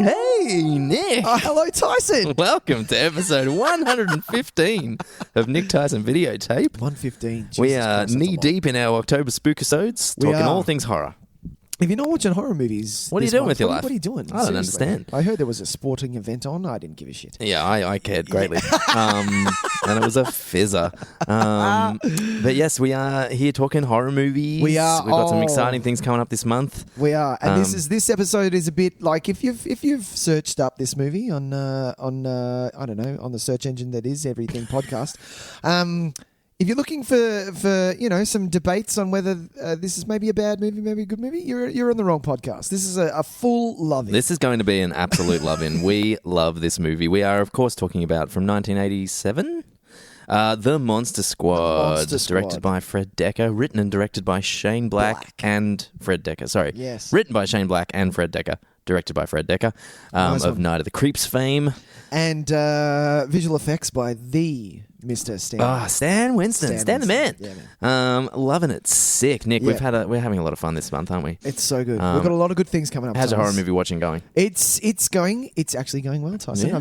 Hey, Nick. Hello, Tyson. Welcome to episode 115 of Nick, Tys and Videotape. 115. We are knee-deep in our October Spook-isodes, talking all things horror. If you're not watching horror movies, what are you doing with your life? What are you doing? I don't understand. I heard there was a sporting event on. I didn't give a shit. Yeah, I cared greatly. And it was a fizzer. But yes, we are here talking horror movies. We are. We've got some exciting things coming up this month. We are. And this episode is a bit like if you've searched up this movie on I don't know, on the search engine that is Everything Podcast. If you're looking for some debates on whether this is maybe a bad movie, maybe a good movie, you're on the wrong podcast. This is a full love-in. This is going to be an absolute love-in. We love this movie. We are, of course, talking about from 1987, The Monster Squad, directed by Fred Dekker, written and directed by Shane Black and Fred Dekker. Sorry, yes, written by Shane Black and Fred Dekker. Directed by Fred Dekker, of Night of the Creeps fame. And visual effects by the Mr. Stan. Stan Winston. Stan the man. Yeah, man. Loving it. Sick. Nick, Yeah. we're having a lot of fun this month, aren't we? It's so good. We've got a lot of good things coming up. How's your horror movie watching going? It's actually going well, Tyson. Yeah,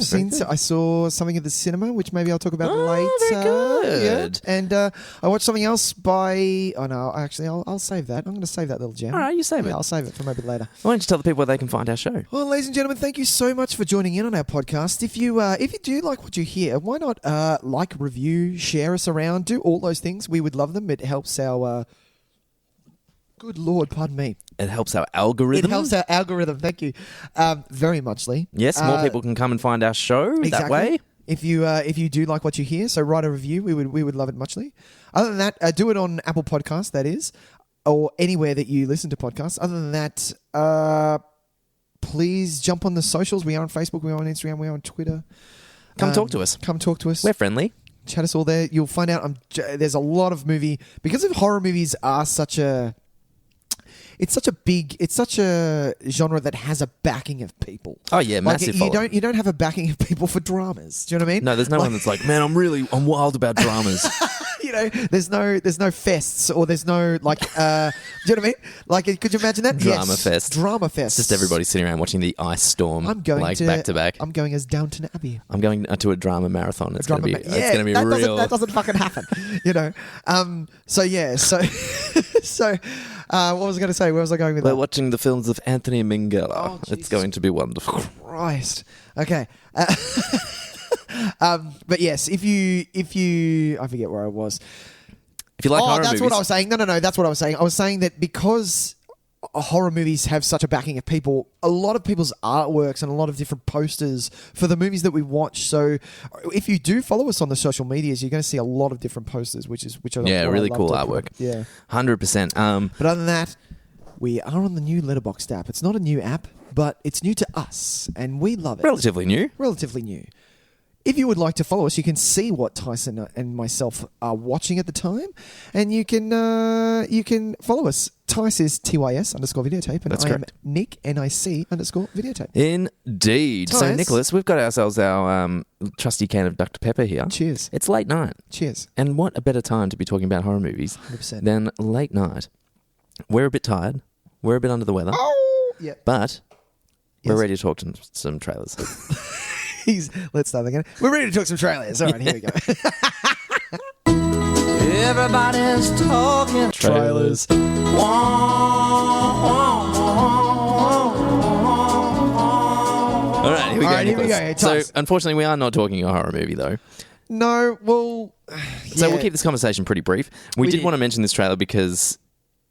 I saw something at the cinema, which maybe I'll talk about later. Very good. Yeah. And I watched something else by... Oh, no, actually, I'll save that. I'm going to save that little gem. All right, you save it. I'll save it for maybe later. Why don't you tell the people where they can find our show? Well, ladies and gentlemen, thank you so much for joining in on our podcast. If you do like what you hear, why not like, review, share us around, do all those things. We would love them. It helps our... Good Lord, pardon me. It helps our algorithm. It helps our algorithm. Thank you, very muchly. Yes, more people can come and find our show that way. If you do like what you hear, so write a review. We would love it muchly. Other than that, do it on Apple Podcasts, that is, or anywhere that you listen to podcasts. Other than that, please jump on the socials. We are on Facebook. We are on Instagram. We are on Twitter. Come talk to us. Come talk to us. We're friendly. Chat us all there. You'll find out there's a lot of because of horror movies are such a genre that has a backing of people. Oh yeah, massive. You don't have a backing of people for dramas. Do you know what I mean? No, there's no one that's like, man, I'm wild about dramas. There's no fests or there's no do you know what I mean? Like, could you imagine that? Drama fest. Just everybody sitting around watching the ice storm. I'm going back to back. I'm going as Downton Abbey. I'm going to a drama marathon. It's going to be real. That doesn't fucking happen. So what was I going to say? Where was I going with that? We're watching the films of Anthony Minghella. Oh, it's going to be wonderful. Christ. Okay. But yes, if you, I forget where I was. If you like horror movies. That's what I was saying. No, that's what I was saying. I was saying that because horror movies have such a backing of people, a lot of people's artworks and a lot of different posters for the movies that we watch. So if you do follow us on the social medias, you're going to see a lot of different posters, which are really cool artwork. Yeah, 100%. But other than that, we are on the new Letterboxd app. It's not a new app, but it's new to us, and we love it. Relatively new. If you would like to follow us, you can see what Tyson and myself are watching at the time, and you can follow us. Tys is TYS_videotape, and That's I correct. am Nick, NIC_videotape. Indeed. Tys. So, Nicholas, we've got ourselves our trusty can of Dr. Pepper here. Cheers. It's late night. Cheers. And what a better time to be talking about horror movies 100%. than late night. We're a bit tired. We're a bit under the weather. Oh! Yeah. But we're Yes. ready to talk some trailers. Let's start again. We're ready to talk some trailers. All right, here we go. Everybody's talking trailers. All right, here we go. All right, here we Nicholas. go. So, unfortunately, we are not talking a horror movie, though. No, well... So yeah. we'll keep this conversation pretty brief. We did want to mention this trailer because...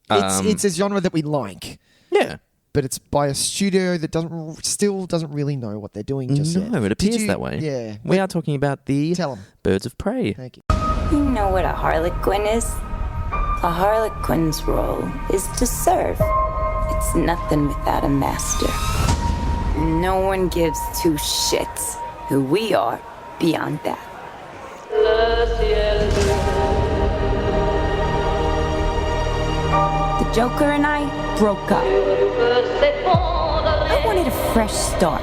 It's a genre that we like. Yeah. But it's by a studio that still doesn't really know what they're doing just yet. No, it appears that way. Yeah. We are talking about the Tell 'em. Birds of Prey. Thank you. You know what a harlequin is? A harlequin's role is to serve. It's nothing without a master. No one gives two shits who we are beyond that. The Joker and I broke up. I wanted a fresh start.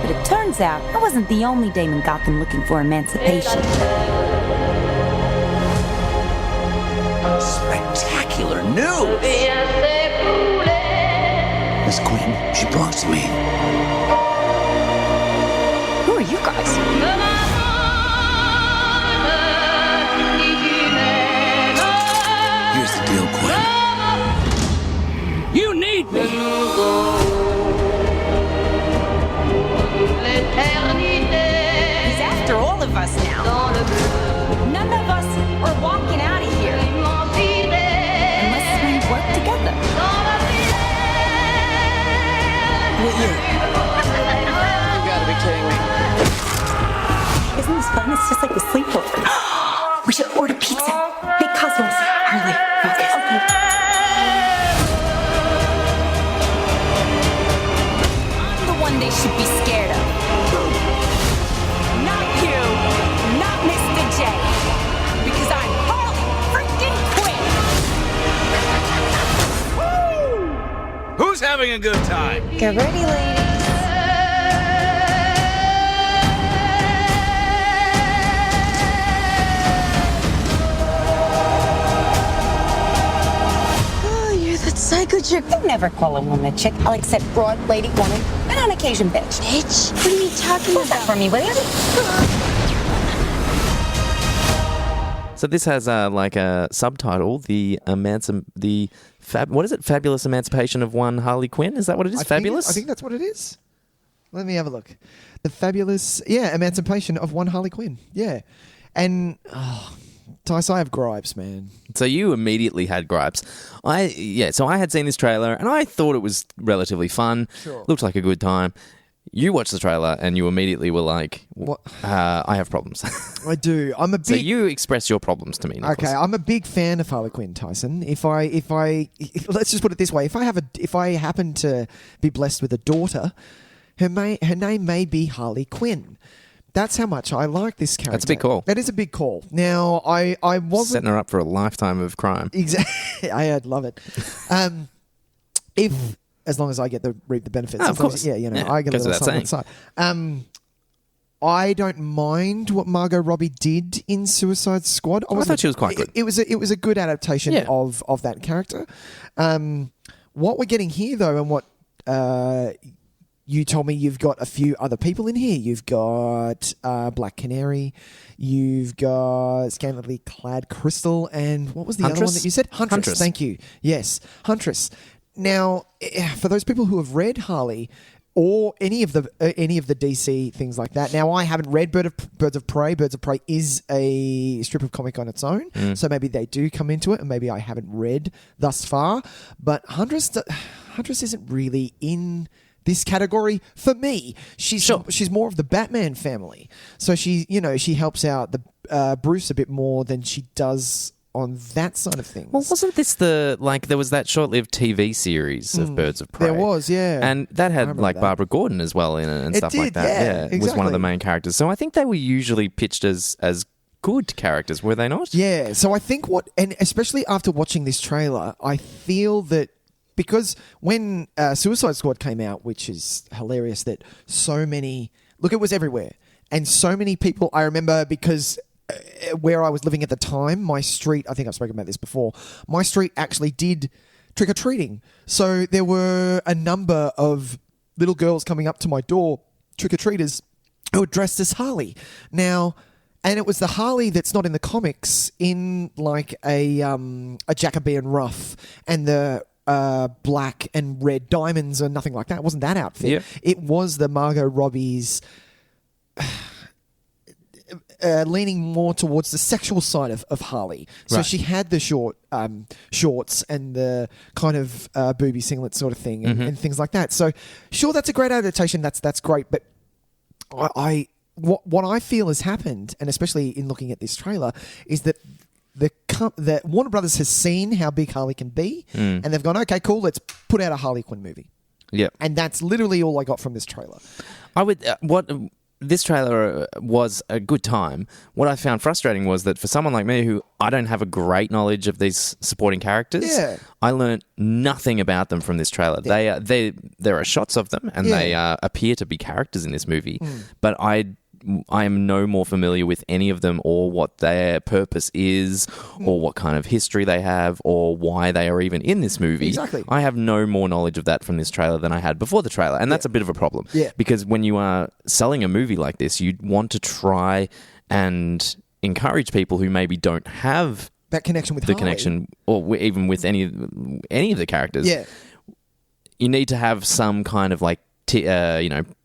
But it turns out I wasn't the only dame in Gotham looking for emancipation. Spectacular news! Miss Quinn, she belongs to me. are you guys? Here's the deal, Quinn. You need me. He's after all of us now. None of us are walking out of here unless we work together. You gotta be kidding me. Isn't this fun? It's just like a sleepover. We should order pizza. Hey, Cosmos. Harley, focus. Okay. I'm the one they should be scared of. Not you. Not Mr. J. Because I'm Harley freaking Quinn. Who's having a good time? Get ready, ladies. Psycho chick. I never call a woman a chick. I'll accept broad, lady, woman, and on occasion bitch. Bitch? What are you talking about? That for me, will you? So this has like a subtitle, what is it? Fabulous Emancipation of One Harley Quinn? Is that what it is? Fabulous? I think that's what it is. Let me have a look. The Fabulous, Emancipation of One Harley Quinn. Yeah. And... Tys, I have gripes, man. So you immediately had gripes. So I had seen this trailer and I thought it was relatively fun. Sure. Looked like a good time. You watched the trailer and you immediately were like, "What? I have problems." I do. I'm a big... So you express your problems to me, Nicholas. Okay, I'm a big fan of Harley Quinn, Tyson. If I let's just put it this way: if I happen to be blessed with a daughter, her name may be Harley Quinn. That's how much I like this character. That's a big call. That is a big call. Now, I wasn't... Setting her up for a lifetime of crime. Exactly. I'd love it. As long as I get to reap the benefits. Of course. I get a little something on the side. I don't mind what Margot Robbie did in Suicide Squad. I thought she was quite good. It was a good adaptation of that character. What we're getting here, though, and what... you told me you've got a few other people in here. You've got Black Canary. You've got Scantily Clad Crystal. And what was the other one that you said? Huntress. Thank you. Yes, Huntress. Now, for those people who have read Harley or any of the DC things like that. Now, I haven't read Birds of Prey. Birds of Prey is a strip of comic on its own. So maybe they do come into it and maybe I haven't read thus far. But Huntress isn't really in... this category for me. She's more of the Batman family, so she helps out the Bruce a bit more than she does on that side of things. Well, wasn't this there was that short-lived TV series of Birds of Prey? There was, yeah, and that had like Barbara Gordon as well in it and stuff like that. Yeah, exactly. Was one of the main characters. So I think they were usually pitched as good characters, were they not? Yeah. So I think and especially after watching this trailer, I feel that. Because when Suicide Squad came out, which is hilarious that so many... Look, it was everywhere. And so many people... I remember because where I was living at the time, my street... I think I've spoken about this before. My street actually did trick-or-treating. So there were a number of little girls coming up to my door, trick-or-treaters, who were dressed as Harley. Now... And it was the Harley that's not in the comics in like a Jacobean ruff and the... black and red diamonds or nothing like that. It wasn't that outfit. Yep. It was the Margot Robbie's leaning more towards the sexual side of Harley. So right. she had the short shorts and the kind of booby singlet sort of thing and things like that. So sure, that's a great adaptation. That's great. But what I feel has happened, and especially in looking at this trailer, is that that Warner Brothers has seen how big Harley can be, and they've gone, okay, cool, let's put out a Harley Quinn movie. Yeah, and that's literally all I got from this trailer. This trailer was a good time. What I found frustrating was that for someone like me, who I don't have a great knowledge of these supporting characters, I learned nothing about them from this trailer. There are shots of them, and they appear to be characters in this movie, but I I am no more familiar with any of them or what their purpose is or what kind of history they have or why they are even in this movie. Exactly. I have no more knowledge of that from this trailer than I had before the trailer. And that's a bit of a problem. Yeah. Because when you are selling a movie like this, you want to try and encourage people who maybe don't have that connection with the Harley. connection, or even with any of the characters. Yeah. You need to have some kind of like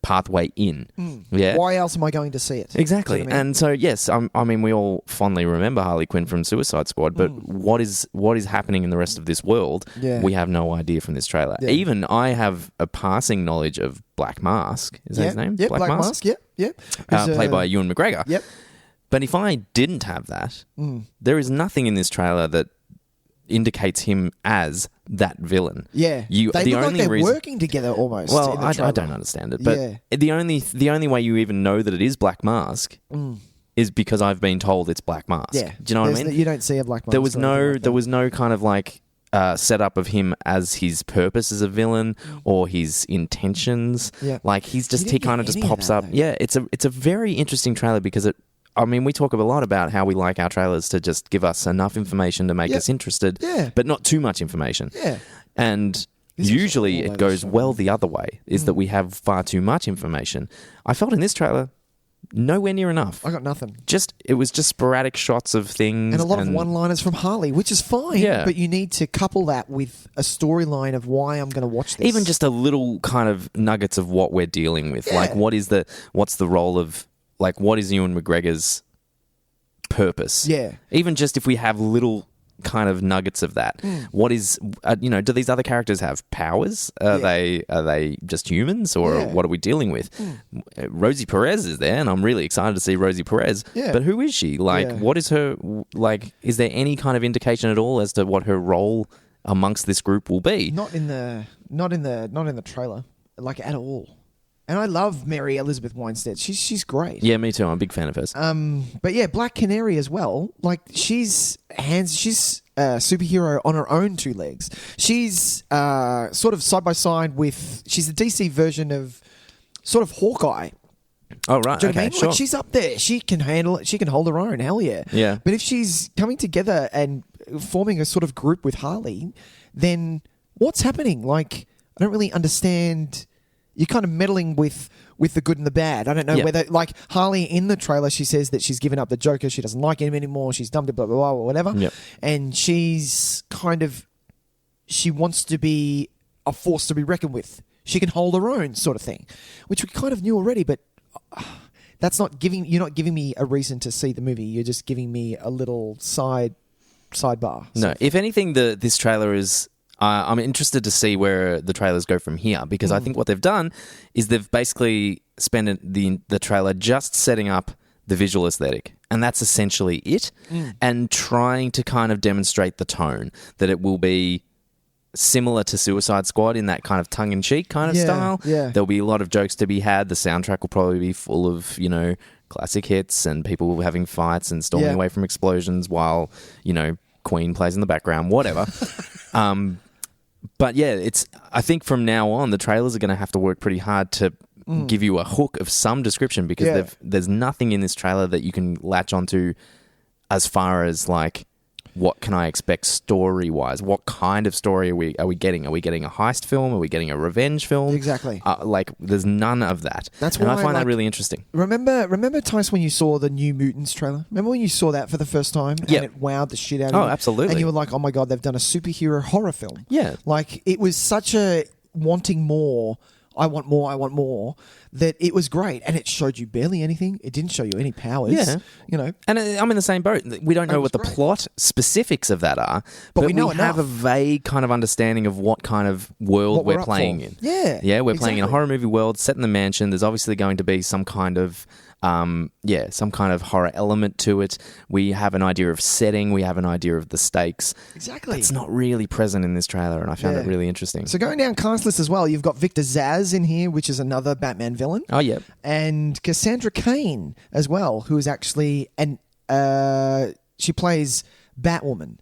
pathway in. Yeah. Why else am I going to see it? Exactly. Do you know what I mean? And so yes, I mean we all fondly remember Harley Quinn from Suicide Squad, but what is happening in the rest of this world? Yeah. We have no idea from this trailer. Yeah. Even I have a passing knowledge of Black Mask. Is that his name? Yeah, Black Mask. Yeah. Played by Ewan McGregor. Yep. But if I didn't have that, there is nothing in this trailer that indicates him as that villain. Yeah. They look like they're working together almost. Well, in the I trailer. don't understand it. But the only way you even know that it is Black Mask is because I've been told it's Black Mask. Yeah. Do you know what I mean? You don't see a Black Mask. There was no kind of like setup of him as his purpose as a villain or his intentions. Yeah. Like he kind of just any of pops that, up. though. Yeah, it's a very interesting trailer because we talk a lot about how we like our trailers to just give us enough information to make us interested, but not too much information. Yeah. And This is usually all it over goes the shop. well the other way, is that we have far too much information. I felt in this trailer, nowhere near enough. I got nothing. It was just sporadic shots of things. And a lot of one-liners from Harley, which is fine, but you need to couple that with a storyline of why I'm going to watch this. Even just a little kind of nuggets of what we're dealing with. Yeah. Like what's the role of, like what is Ewan McGregor's purpose? Yeah. Even just if we have little kind of nuggets of that. What is, do these other characters have powers? Are they just humans, or what are we dealing with? Rosie Perez is there, and I'm really excited to see Rosie Perez. Yeah. But who is she? Like, what is her, like, is there any kind of indication at all as to what her role amongst this group will be? Not in the trailer, like at all. And I love Mary Elizabeth Winstead. She's great. Yeah, me too. I'm a big fan of hers. But yeah, Black Canary as well. Like she's a superhero on her own two legs. She's sort of side by side with. She's the DC version of sort of Hawkeye. Oh right, Do you know what I okay, mean? sure. Like she's up there. She can handle it. She can hold her own. Hell yeah. Yeah. But if she's coming together and forming a sort of group with Harley, then what's happening? Like I don't really understand. You're kind of meddling with the good and the bad. I don't know whether, like Harley in the trailer, she says that she's given up the Joker. She doesn't like him anymore. She's dumped it, blah, blah, blah, or whatever. Yep. And she's kind of, she wants to be a force to be reckoned with. She can hold her own sort of thing, which we kind of knew already, but that's not giving, you're not giving me a reason to see the movie. You're just giving me a little sidebar. No, if anything, this trailer is... I'm interested to see where the trailers go from here, because I think what they've done is they've basically spent the trailer just setting up the visual aesthetic, and that's essentially it, and trying to kind of demonstrate the tone, that it will be similar to Suicide Squad in that kind of tongue-in-cheek kind of style. Yeah. There'll be a lot of jokes to be had. The soundtrack will probably be full of, classic hits and people having fights and storming away from explosions while, Queen plays in the background, whatever. But yeah, I think from now on, the trailers are going to have to work pretty hard to give you a hook of some description, because there's nothing in this trailer that you can latch onto as far as like, what can I expect story-wise? What kind of story are we getting? Are we getting a heist film? Are we getting a revenge film? Exactly. There's none of that. That's and why I find I that really interesting. Remember, Tys, when you saw the New Mutants trailer? Remember when you saw that for the first time? Yep. And it wowed the shit out of you? Oh, absolutely. And you were like, oh my God, they've done a superhero horror film. Yeah. Like, it was such a wanting more, I want more, that it was great. And it showed you barely anything. It didn't show you any powers. Yeah. And I'm in the same boat. We don't know what the plot specifics of that are, but we know have a vague kind of understanding of what kind of world we're up playing for. in. Yeah. Yeah, we're playing in a horror movie world set in the mansion. There's obviously going to be some kind of some kind of horror element to it. We have an idea of setting. We have an idea of the stakes. Exactly. It's not really present in this trailer, and I found it really interesting. So going down cast list as well, you've got Victor Zsasz in here, which is another Batman villain. Oh, yeah. And Cassandra Cain as well, who is actually she plays Batwoman.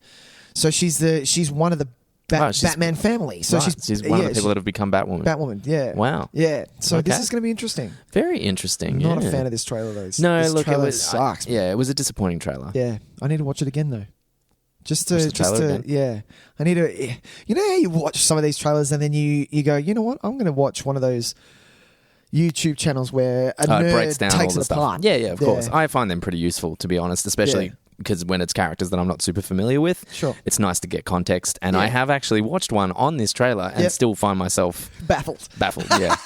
So she's one of the Batman family. So right. she's one of the people that have become Batwoman. Batwoman, yeah. Wow. Yeah. So Okay. this is going to be interesting. Very interesting. Not yeah. a fan of this trailer though. No, this look, trailer it was sucks. it was a disappointing trailer. Yeah, I need to watch it again though. Just to, Watch the trailer again? yeah. I need to. You know how you watch some of these trailers and then you go, you know what? I'm going to watch one of those YouTube channels where a nerd it breaks down takes all the it stuff. apart. Yeah, of course. I find them pretty useful, to be honest, especially Yeah. because when it's characters that I'm not super familiar with, Sure. it's nice to get context. And Yeah. I have actually watched one on this trailer and Yep. still find myself Baffled. yeah.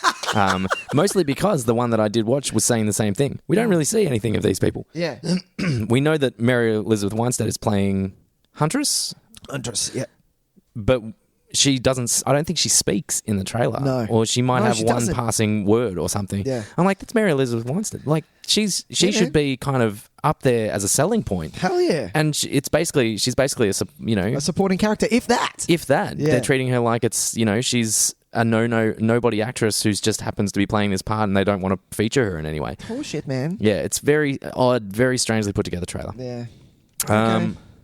Mostly because the one that I did watch was saying the same thing. We don't really see anything of these people. Yeah. We know that Mary Elizabeth Winstead is playing Huntress, Yeah. but she doesn't. I don't think she speaks in the trailer. No. Or she might No, have she one doesn't. passing word or something. Yeah. I'm like, that's Mary Elizabeth Winstead. Like, she should be kind of up there as a selling point. Hell yeah. And she's basically A supporting character, if that. if that. Yeah. They're treating her like it's, she's a nobody actress who's just happens to be playing this part and they don't want to feature her in any way. Bullshit, man. Yeah, it's very odd, very strangely put together trailer. Yeah.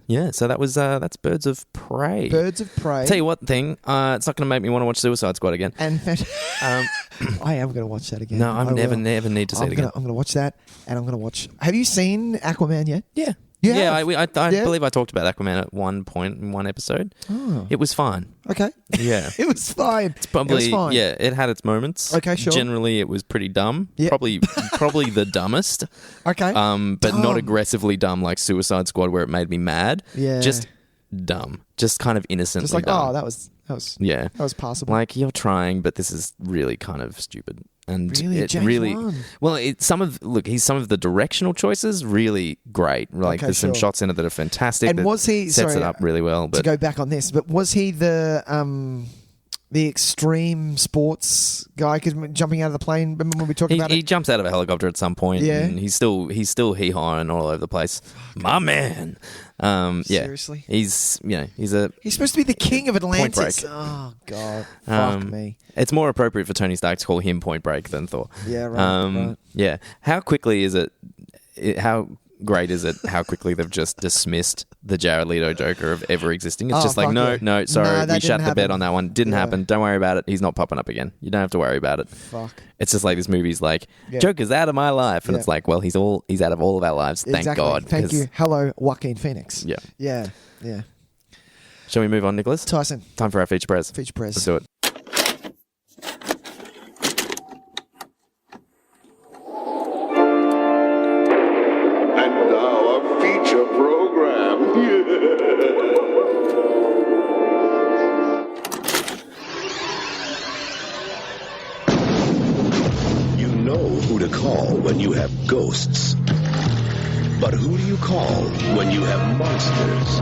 Yeah, so that's Birds of Prey. Birds of Prey. Tell you what thing, it's not going to make me want to watch Suicide Squad again. And I am going to watch that again. No, I never need to see I'm it again. I'm going to watch that, and I'm going to watch. Have you seen Aquaman yet? Yeah. You Yeah, have? I Yeah? believe I talked about Aquaman at one point in one episode. Oh. It was fine. Okay. Yeah. It was fine. It's probably, it was fine. yeah, it had its moments. Okay, sure. Generally, it was pretty dumb. Yeah. Probably the dumbest. Okay. But not aggressively dumb like Suicide Squad where it made me mad. Yeah. Just dumb. Just kind of innocently Just like, dumb. oh, that was Yeah. that was passable. Like, you're trying, but this is really kind of stupid. And Really? it James really, Wan? well, some of the directional choices really great. Like, Okay, there's some sure. shots in it that are fantastic. And that was he- sets sorry, it up really well? to But go back on this, but was he the extreme sports guy? Because jumping out of the plane. Remember when we talked about he it? jumps out of a helicopter at some point, Yeah. and he's still hee-hawing all over the place. My man. Yeah. Seriously? He's He's supposed to be the king of Atlantis. Break. Oh God, fuck me. It's more appropriate for Tony Stark to call him Point Break than Thor. Yeah, right. Yeah. How quickly is it? How great is it? How quickly they've just dismissed the Jared Leto Joker of ever existing? It's Oh, just like, fuck no, yeah. no, sorry, No, that we shut didn't the bed happen. on that one. Didn't Yeah. happen. Don't worry about it. He's not popping up again. You don't have to worry about it. Fuck. It's just like this movie's like, Yeah. Joker's out of my life, and Yeah. it's like, well, he's out of all of our lives. Thank Exactly. God. Thank 'cause- you. Hello, Joaquin Phoenix. Yeah. Yeah. Yeah. Shall we move on, Nicholas? Tyson, Time for our feature press. feature press. Let's do it. And now a feature program. You know who to call when you have ghosts. But who do you call when you have monsters?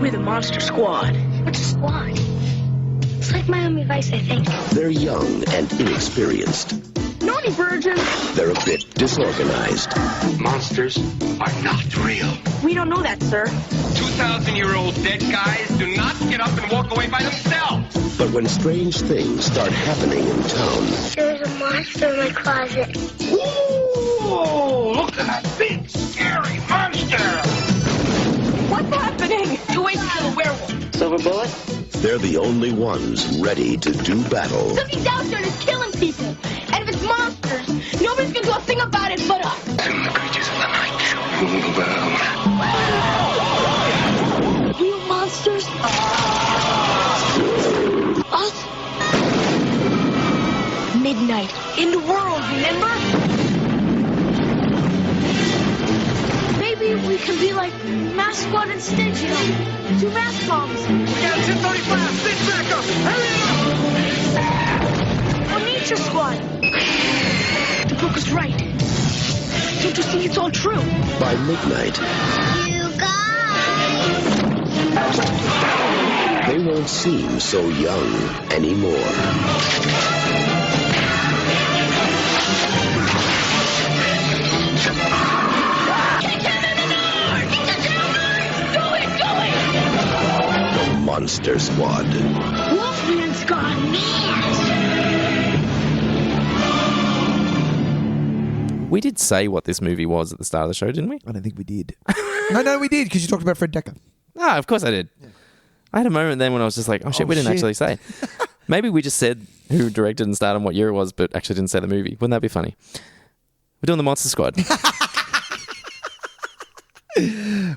We're the Monster Squad. What's a squad? It's like Miami Vice, I think. They're young and inexperienced. Naughty virgin. They're a bit disorganized. Monsters are not real. We don't know that, sir. 2,000-year-old dead guys do not get up and walk away by themselves. But when strange things start happening in town, There's a monster in my closet. Ooh, look at that big, scary monster. What's happening? You wait till the werewolf. Silver bullet? they're the only ones ready to do battle. Something's out there that's killing people. And if it's monsters, nobody's gonna do a thing about it but us. Soon the creatures of the night shall rule the world. Real monsters? Us? Midnight. In the world, remember? Maybe we can be like Mask Squad instead, you know? Two mask bombs. Down 1035, stick back up. Hurry Or Nature Squad. The book is right. Don't you see it's all true? By midnight, You guys! they won't seem so young anymore. The Monster Squad. Wolfman's gone mad. We did say what this movie was at the start of the show, didn't we? I don't think we did. no, we did because you talked about Fred Decker. Ah, of course I did. I had a moment then when I was just like, oh shit, we didn't actually say. Maybe we just said who directed and starred and what year it was, but actually didn't say the movie. Wouldn't that be funny? We're doing the Monster Squad.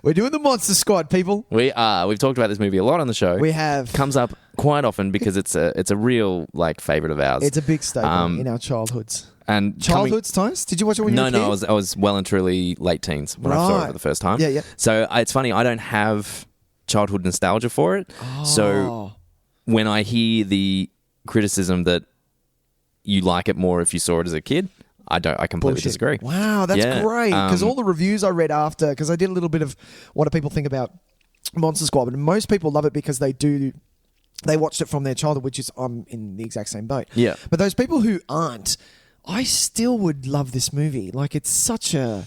We're doing the Monster Squad, people. We are. We've talked about this movie a lot on the show. We have. Comes up quite often because it's a real like favorite of ours. It's a big staple in our childhoods. And childhoods, Tys? Did you watch it when you were a kid? No, I was well and truly late teens when I saw it for the first time. Yeah. So it's funny, I don't have childhood nostalgia for it. So when I hear the criticism that you like it more if you saw it as a kid, I completely disagree. Wow, that's great. Because all the reviews I read after, because I did a little bit of what do people think about Monster Squad, and most people love it because they watched it from their childhood, which is I'm in the exact same boat. Yeah. But those people who aren't, I still would love this movie. Like, it's such a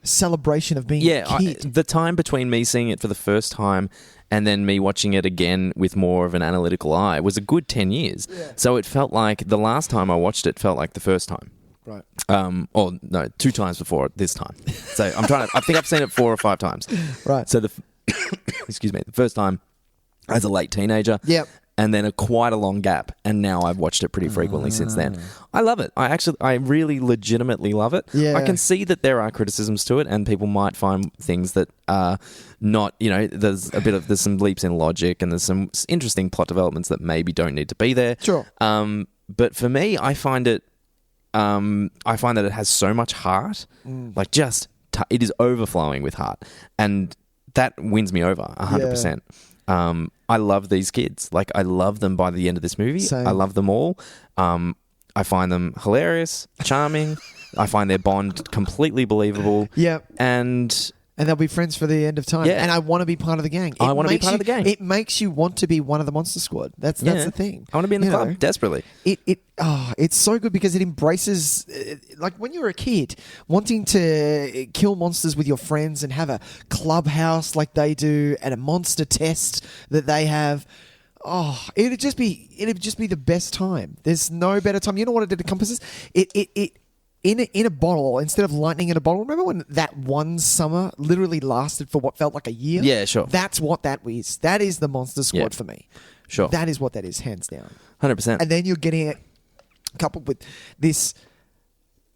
celebration of being a kid. The time between me seeing it for the first time and then me watching it again with more of an analytical eye was a good 10 years. Yeah. So it felt like the last time I watched it felt like the first time. Right. Or no, 2 times before this time. So I think I've seen it 4 or 5 times. Right. So excuse me, the first time as a late teenager. Yep. And then quite a long gap, and now I've watched it pretty frequently since then. I love it. I really legitimately love it. Yeah. I can see that there are criticisms to it, and people might find things that are not, there's some leaps in logic, and there's some interesting plot developments that maybe don't need to be there. Sure. But for me, I find that it has so much heart, like it is overflowing with heart, and that wins me over 100%. I love these kids. Like, I love them by the end of this movie. Same. I love them all. I find them hilarious, charming. I find their bond completely believable. Yeah. And they'll be friends for the end of time. Yeah. And I want to be part of the gang. I want to be part of the gang. It makes you want to be one of the Monster Squad. That's the thing. I want to be in the club, desperately. It's so good because it embraces, like when you were a kid, wanting to kill monsters with your friends and have a clubhouse like they do and a monster test that they have. Oh, it'd just be the best time. There's no better time. You know what it encompasses? In a bottle, instead of lightning in a bottle. Remember when that one summer literally lasted for what felt like a year? Yeah, sure. That's what that is. That is the Monster Squad for me. Sure. That is what that is, hands down. 100%. And then you're getting it coupled with this,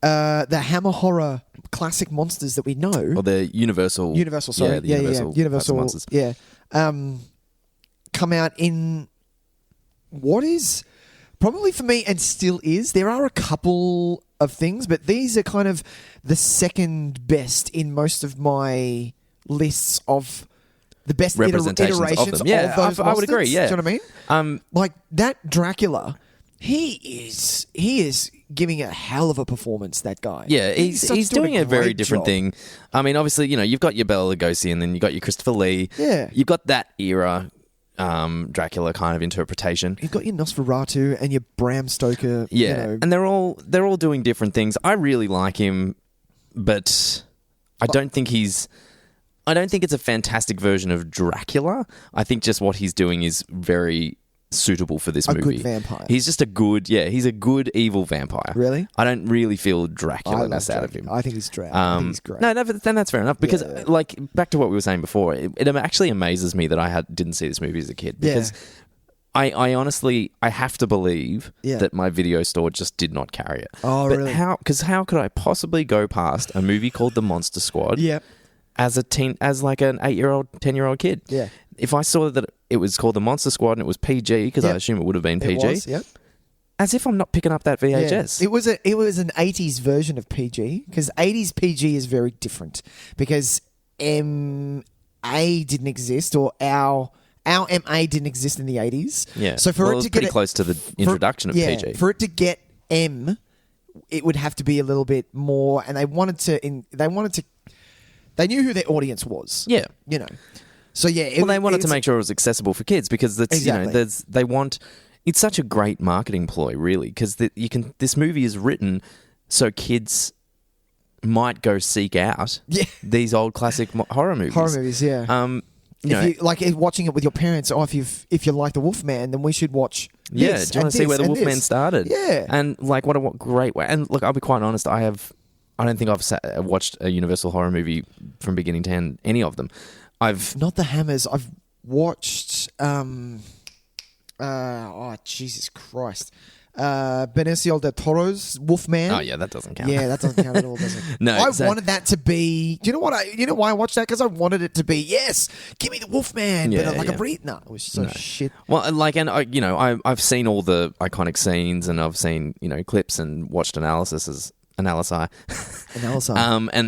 the Hammer Horror classic monsters that we know. Or the Universal. Sorry. Yeah, the Universal monsters. Yeah. Come out in what is probably for me and still is. There are a couple of things, but these are kind of the second best in most of my lists of the best representations iterations of them. Yeah, of those I would agree. Yeah, do you know what I mean? Like that Dracula, he is giving a hell of a performance. That guy. Yeah, he's doing a very different thing. I mean, obviously, you've got your Bela Lugosi, and then you've got your Christopher Lee. Yeah, you've got that era. Dracula kind of interpretation. You've got your Nosferatu and your Bram Stoker. Yeah, and they're all doing different things. I really like him, but I don't think it's a fantastic version of Dracula. I think just what he's doing is very suitable for this movie. A good vampire. He's just he's a good evil vampire. Really? I don't really feel Dracula-ness out of him. I think he's great. I think he's great. No, then that's fair enough. Because, like, back to what we were saying before, it actually amazes me that I didn't see this movie as a kid. Because I honestly, I have to believe that my video store just did not carry it. Oh, but really? Because how could I possibly go past a movie called The Monster Squad as like an 8-year-old, 10-year-old kid? Yeah. If I saw that it was called The Monster Squad and it was PG, because I assume it would have been PG. It was, as if I'm not picking up that VHS. Yeah. It was an 80s version of PG, because 80s PG is very different, because MA didn't exist, or our MA didn't exist in the 80s. Yeah. So for it it was to pretty get close to the introduction of PG. For it to get M, it would have to be a little bit more, and they knew who their audience was. Yeah. So yeah, they wanted to make sure it was accessible for kids, because that's Exactly. It's such a great marketing ploy, really, because this movie is written so kids might go seek out these old classic horror movies. Horror movies, yeah. If you like watching it with your parents, if you like the Wolfman, then we should watch. Yeah, do you want to see where the Wolfman started? Yeah, and like what a great way. And look, I'll be quite honest, I don't think I've watched a Universal horror movie from beginning to end, any of them. Not the Hammers. watched. Jesus Christ. Benicio del Toro's Wolfman. Oh yeah, that doesn't count. Yeah, that doesn't count at all, does it? No, I wanted that to be. Do you know what? You know why I watched that? Because I wanted it to be. Yes, give me the Wolfman. Yeah, but like yeah. a breed. No, it was so shit. Well, like, and I've seen all the iconic scenes, and I've seen clips and watched analysis, and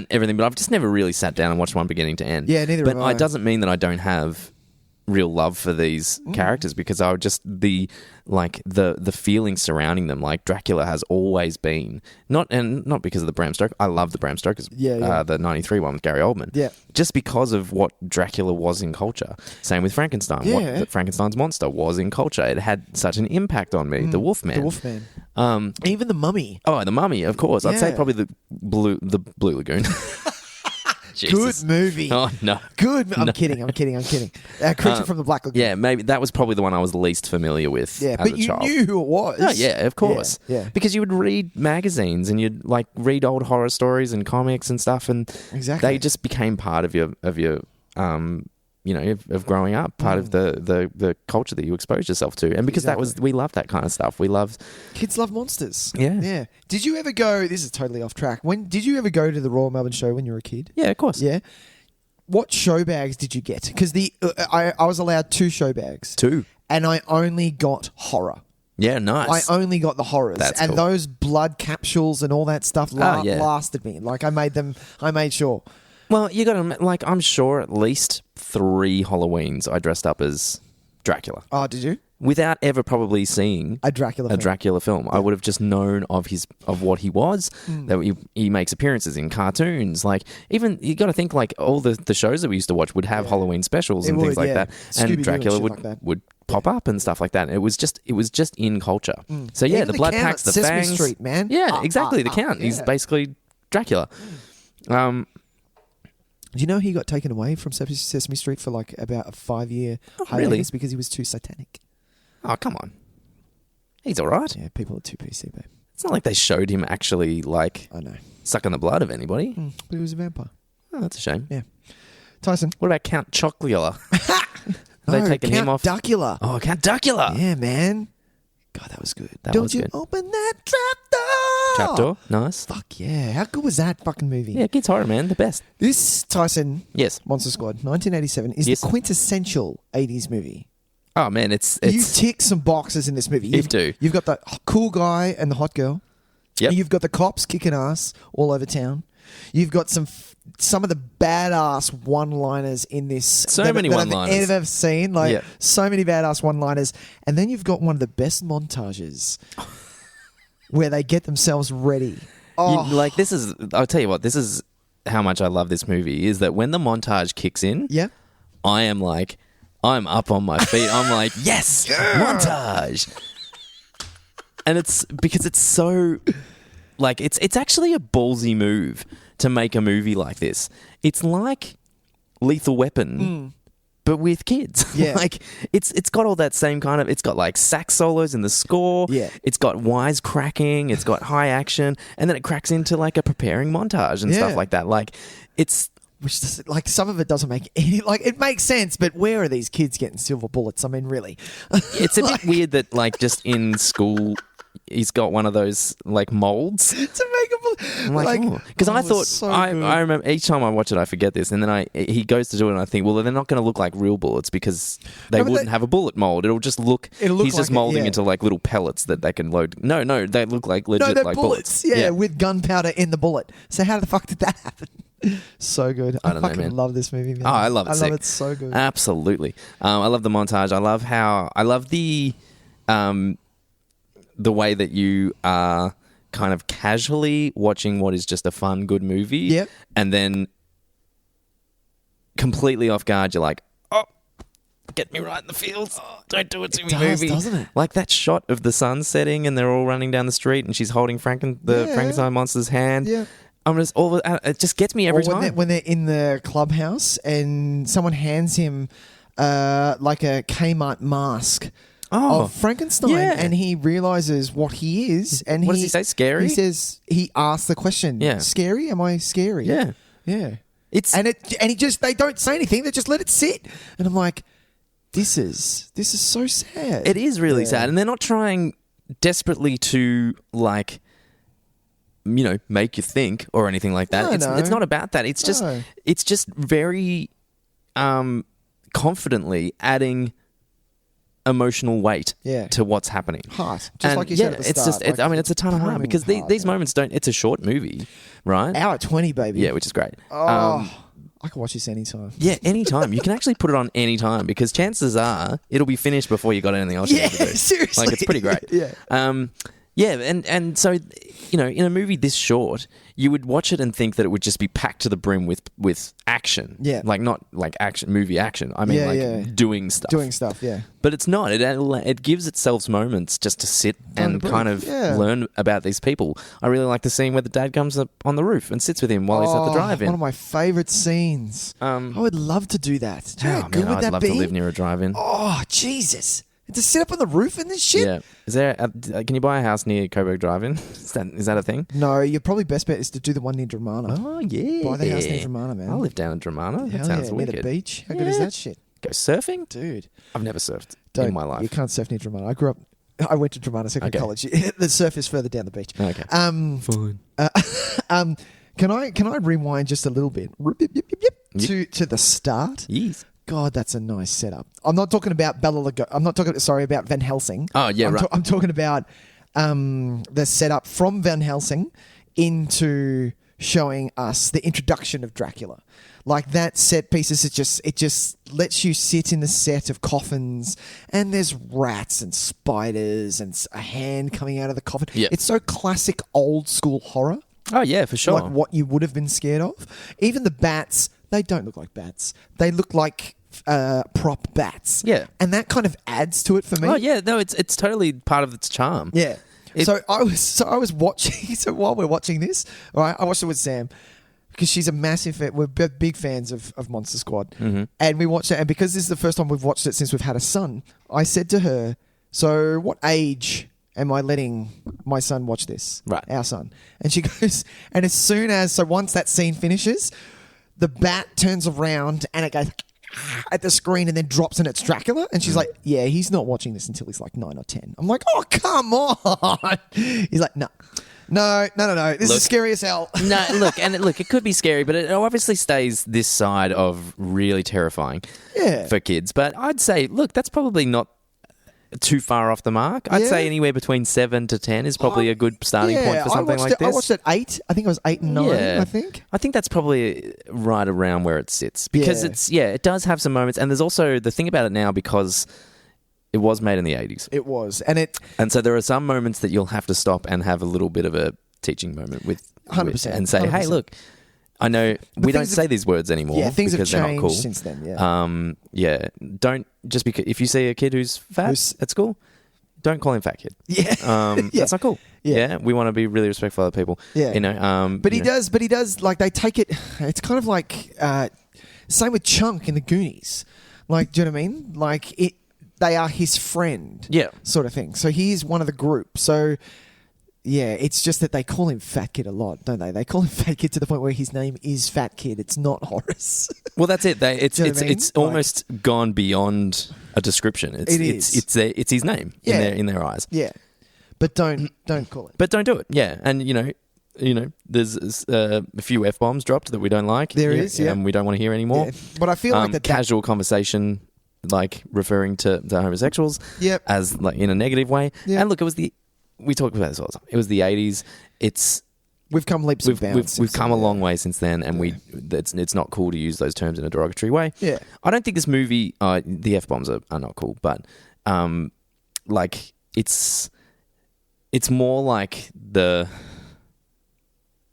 everything, but I've just never really sat down and watched one beginning to end. Yeah, neither But have I. it doesn't mean that I don't have real love for these characters, because I would just the feeling surrounding them. Like Dracula has always been not because of the Bram Stoker. I love the Bram Stoker's the 93 one with Gary Oldman. Yeah. Just because of what Dracula was in culture. Same with Frankenstein. Yeah. What Frankenstein's monster was in culture. It had such an impact on me. The Wolfman. The Wolfman. Even the Mummy. Oh, the Mummy, of course. I'd say Yeah. probably the Blue Lagoon. Jesus. Good movie. Oh no. Good. I'm kidding. Creature from the Black Lagoon. Yeah, maybe that was probably the one I was least familiar with. Yeah, as but a you child. knew who it was. Oh, yeah, of course. Yeah. Because you would read magazines and you'd like read old horror stories and comics and stuff, and Exactly. they just became part of your of growing up, part of the culture that you exposed yourself to. And because we loved that kind of stuff. We loved Kids love monsters. Yeah. Yeah. Did you ever go? This is totally off track. Did you ever go to the Royal Melbourne Show when you were a kid? Yeah, of course. Yeah. What show bags did you get? Because I was allowed 2 show bags. 2. And I only got horror. Yeah, nice. I only got the horrors. That's and cool. those blood capsules and all that stuff lasted me. Like I made sure. Well, you got to, like, I'm sure at least 3 Halloweens I dressed up as Dracula. Oh, did you? Without ever probably seeing A Dracula film. I would have just known of what he was. That he makes appearances in cartoons. Like, even you got to think, like, all the shows that we used to watch would have Halloween specials and things like that. Scooby-Doo And Dracula and shit like that. would pop up and stuff like that. It was just in culture. So yeah, Even the the blood Count, packs, the Sesame fangs. Street, man. Yeah, exactly. The Count. He's yeah. basically Dracula. Do you know he got taken away from Sesame Street for like about a 5-year hiatus really? because he was too satanic? Oh, come on. He's all right. Yeah, people are too PC, babe. It's not like they showed him actually, like, I know. sucking the blood of anybody. But he was a vampire. Oh, that's a shame. Yeah. Tyson. What about Count Chocula? No, taken him off? Dracula. Oh, Count Dracula. Yeah, man. God, that was good. That Don't was you good. open that trapdoor? Trapdoor? Nice. Fuck yeah. How good was that fucking movie? Yeah, kids horror, man. The best. This, Tyson, Yes. Monster Squad, 1987, is Yes. the quintessential 80s movie. Oh, man, it's You tick some boxes in this movie. You do. You've got the cool guy and the hot girl. Yep. You've got the cops kicking ass all over town. You've got some of the badass one-liners in this. So that many one-liners. I've ever seen. Like, Yeah. so many badass one-liners. And then you've got one of the best montages where they get themselves ready. Oh, like, this is, I'll tell you what, this is how much I love this movie, is that when the montage kicks in, yeah. I'm up on my feet. I'm like, yes, montage. And it's because it's so, like, it's actually a ballsy move to make a movie like this. It's like Lethal Weapon, but with kids. Yeah. Like, it's got all that same kind of, it's got like sax solos in the score. Yeah. It's got wisecracking. It's got high action. And then it cracks into like a preparing montage and Yeah. stuff like that. Like, it's, Which does, like, some of it doesn't make any, like, it makes sense, but where are these kids getting silver bullets? I mean, really. it's a bit weird that, like, just in school, he's got one of those, like, molds. To make a I'm like, because I thought, so I good. remember each time I watch it, I forget this, and then he goes to do it, and I think, well, they're not going to look like real bullets because they No, but wouldn't have a bullet mold. It'll just look, It'll look he's just like it, molding yeah. into, like, little pellets that they can load. No, they look like legit, No, they're like, bullets. Yeah, with gunpowder in the bullet. So how the fuck did that happen? So good. I don't know, fucking man. love this movie, man. Oh, I love it. I sick. love it so good. Absolutely. I love the montage. I love the way that you are kind of casually watching what is just a fun, good movie. Yep. And then completely off guard, you're like, oh, get me right in the fields. Don't do it to me, does, movie. doesn't it? Like that shot of the sun setting and they're all running down the street and she's holding Frankenstein monster's hand. Yeah. I'm just it just gets me every Or time. when they're in the clubhouse and someone hands him like a Kmart mask of Frankenstein, yeah. and he realizes what he is. And What does he say? Scary? He says, he asks the question, Yeah. scary? Am I scary? Yeah. Yeah. It's And he just, they don't say anything. They just let it sit. And I'm like, this is so sad. It is really sad, and they're not trying desperately to like, you know, make you think or anything like that. It's not about that. It's just very confidently adding emotional weight to what's happening. Heart, just like you said at the start. It's a ton of heart because these moments don't. It's a short movie, right? Hour 20, baby. Yeah, which is great. I can watch this anytime. Yeah, anytime. You can actually put it on anytime because chances are it'll be finished before you got anything else. Yeah, you have to do. seriously. Like, it's pretty great. Yeah. And so, you know, in a movie this short, you would watch it and think that it would just be packed to the brim with action. Yeah. Like, not like movie action. I mean, doing stuff. Doing stuff, yeah. But it's not. It gives itself moments just to sit and kind of learn about these people. I really like the scene where the dad comes up on the roof and sits with him while he's at the drive-in. One of my favourite scenes. I would love to do that. Do you know how good would that be? I'd love to live near a drive-in. Oh, Jesus. To sit up on the roof and this shit? Yeah. Is there? Can you buy a house near Coburg Drive-In? Is that a thing? No, your probably best bet is to do the one near Dramana. Oh, yeah. Buy the house near Dramana, man. I'll live down in Dramana. That sounds wicked. Near the beach. How good is that shit? Go surfing? Dude. I've never surfed in my life. You can't surf near Dramana. I went to Dramana Secondary College. The surf is further down the beach. Okay. Fine. Can I rewind just a little bit to the start? Yes. God, that's a nice setup. I'm not talking about about Van Helsing. Oh, yeah, right. I'm talking about the setup from Van Helsing into showing us the introduction of Dracula. Like that set pieces, it just lets you sit in the set of coffins, and there's rats and spiders and a hand coming out of the coffin. Yep. It's so classic old school horror. Oh, yeah, for sure. Like what you would have been scared of. Even the bats, they don't look like bats. They look like prop bats. Yeah. And that kind of adds to it for me. Oh, yeah. No, it's totally part of its charm. Yeah. So I was watching. So while we're watching this, all right, I watched it with Sam because she's a massive fan. We're big fans of Monster Squad, and we watched it. And because this is the first time we've watched it since we've had a son, I said to her, "So, what age am I letting my son watch this? Right, our son." And she goes, and once that scene finishes, the bat turns around and it goes at the screen and then drops and it's Dracula. And she's like, yeah, he's not watching this until he's like 9 or 10. I'm like, oh, come on. He's like, no. This is scary as hell. No, it could be scary, but it obviously stays this side of really terrifying for kids. But I'd say, look, that's probably not too far off the mark. I'd say anywhere between 7 to 10 is probably a good starting point for something like this. I watched it 8. I think it was 8 and 9, I think. I think that's probably right around where it sits because it does have some moments. And there's also the thing about it now because it was made in the 80s. It was. And so there are some moments that you'll have to stop and have a little bit of a teaching moment with 100%. And say, 100%. Hey, look, I know we don't say these words anymore. Yeah, things have because they're not changed cool. since then. Yeah. Don't just because if you see a kid who's fat at school, don't call him fat kid. Yeah, that's not cool. Yeah, we want to be really respectful of people. Yeah, you know. But he does. Like they take it. It's kind of like same with Chunk in the Goonies. Like, do you know what I mean? Like they are his friend. Yeah, sort of thing. So he's one of the group. So. Yeah, it's just that they call him Fat Kid a lot, don't they? They call him Fat Kid to the point where his name is Fat Kid. It's not Horace. Well, that's it. It's almost gone beyond a description. It's his name in their eyes. Yeah, but don't call it. But don't do it. Yeah, and you know, there's a few F-bombs dropped that we don't like. There is, and we don't want to hear anymore. Yeah. But I feel like that casual conversation, like referring to homosexuals, as like in a negative way. Yep. And look, we talk about this all the time. It was the 80s. We've come leaps and bounds. We've come a long way since then, and it's not cool to use those terms in a derogatory way. Yeah, I don't think this movie. The F-bombs are not cool, but like it's more like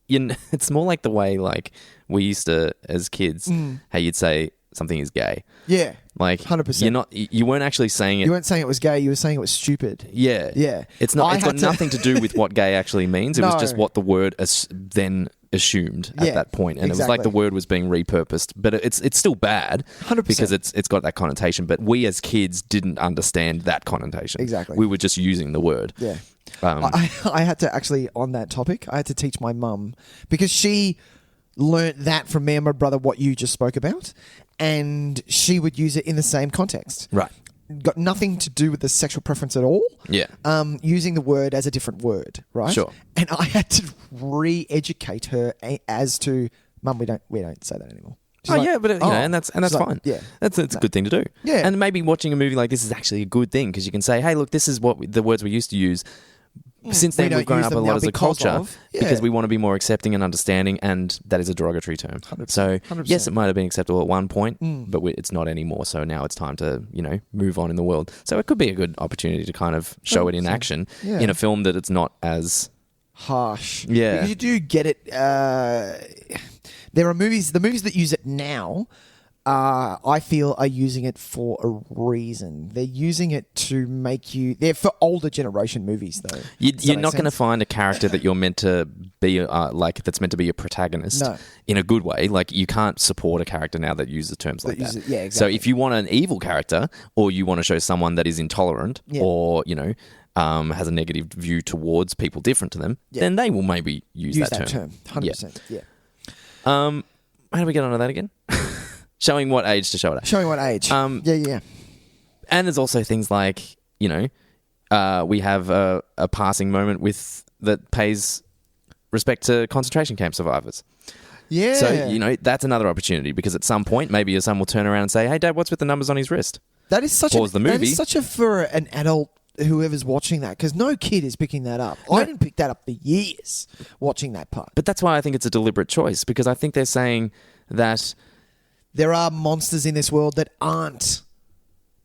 it's more like the way like we used to as kids. How you'd say something is gay. Yeah. Like 100%. You weren't actually saying it. You weren't saying it was gay. You were saying it was stupid. Yeah. Yeah. It's got nothing to do with what gay actually means. It was just what the word then assumed at that point, and it was like the word was being repurposed. But it's still bad 100%. because it's got that connotation. But we as kids didn't understand that connotation. Exactly. We were just using the word. Yeah. I had to actually on that topic. I had to teach my mum because she learnt that from me and my brother what you just spoke about. and she would use it in the same context. Right. Got nothing to do with the sexual preference at all. Yeah. Using the word as a different word, right? Sure. And I had to re-educate her as to, Mum, we don't say that anymore. She's like, yeah, but and that's She's like, fine. yeah. That's a good thing to do. Yeah. And maybe watching a movie like this is actually a good thing because you can say, hey, look, this is what the words we used to use. Since then, we've grown up a lot as a culture because we want to be more accepting and understanding, and that is a derogatory term. 100%, so, 100%. yes, it might have been acceptable at one point, but it's not anymore. So now it's time to, move on in the world. So it could be a good opportunity to kind of show it in action in a film that it's not as harsh. Yeah. Because you do get it. There are movies, the movies that use it now, I feel are using it for a reason. They're using it to make you... They're for older generation movies, though. You're not going to find a character that you're meant to be, that's meant to be a protagonist in a good way. Like, you can't support a character now that uses terms like that. Yeah, exactly. So if you want an evil character, or you want to show someone that is intolerant, or, has a negative view towards people different to them, then they will maybe use that term. 100%, yeah. How do we get onto that again? Showing what age to show it at. Showing what age. Yeah. And there's also things like, we have a passing moment that pays respect to concentration camp survivors. Yeah. So, that's another opportunity because at some point, maybe your son will turn around and say, hey, Dad, what's with the numbers on his wrist? That is such Pause the movie. That is such a for an adult, whoever's watching that, because no kid is picking that up. I didn't pick that up for years watching that part. But that's why I think it's a deliberate choice because I think they're saying that... There are monsters in this world that aren't.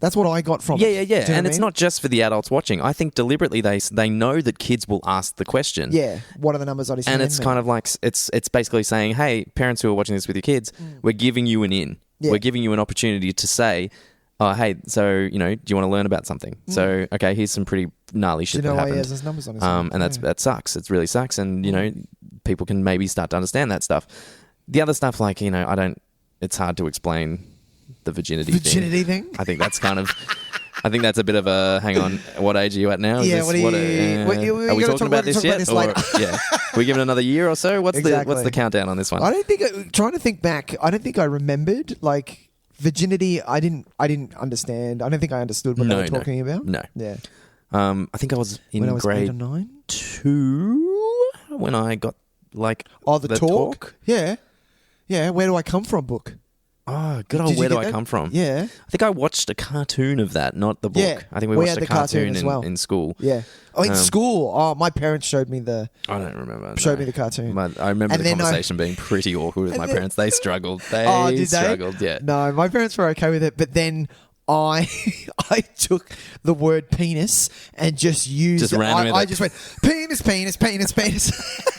That's what I got from it. Yeah. And it's not just for the adults watching. I think deliberately they know that kids will ask the question. Yeah. What are the numbers on his hand? And it's kind of like, it's basically saying, hey, parents who are watching this with your kids, we're giving you an in. Yeah. We're giving you an opportunity to say, oh, hey, so, do you want to learn about something? So, okay, here's some pretty gnarly shit that happened. He has his numbers on his hand? And that sucks. It really sucks. And, people can maybe start to understand that stuff. The other stuff, like, it's hard to explain the virginity thing. I think that's that's a bit of a, hang on, what age are you at now? Yeah, are we talking about this yet? Yeah. We give it another year or so? What's the countdown on this one? I don't think, trying to think back, I don't think I remembered, like, virginity, I didn't understand. I don't think I understood what they were talking about. No. Yeah. I think I was in grade 8 or 9? 2 when I got, like, the talk? Yeah. Yeah, Where Do I Come From book. Oh, good old Where Do I Come From? Yeah. I think I watched a cartoon of that, not the book. Yeah. I think we watched a cartoon as well. in school. Yeah. Oh, in school? Oh, my parents showed me I don't remember. Showed me the cartoon. I remember the conversation being pretty awkward with my parents. They struggled. They struggled, yeah. No, my parents were okay with it, but then I took the word penis and just used it. I just went, penis, penis, penis, penis.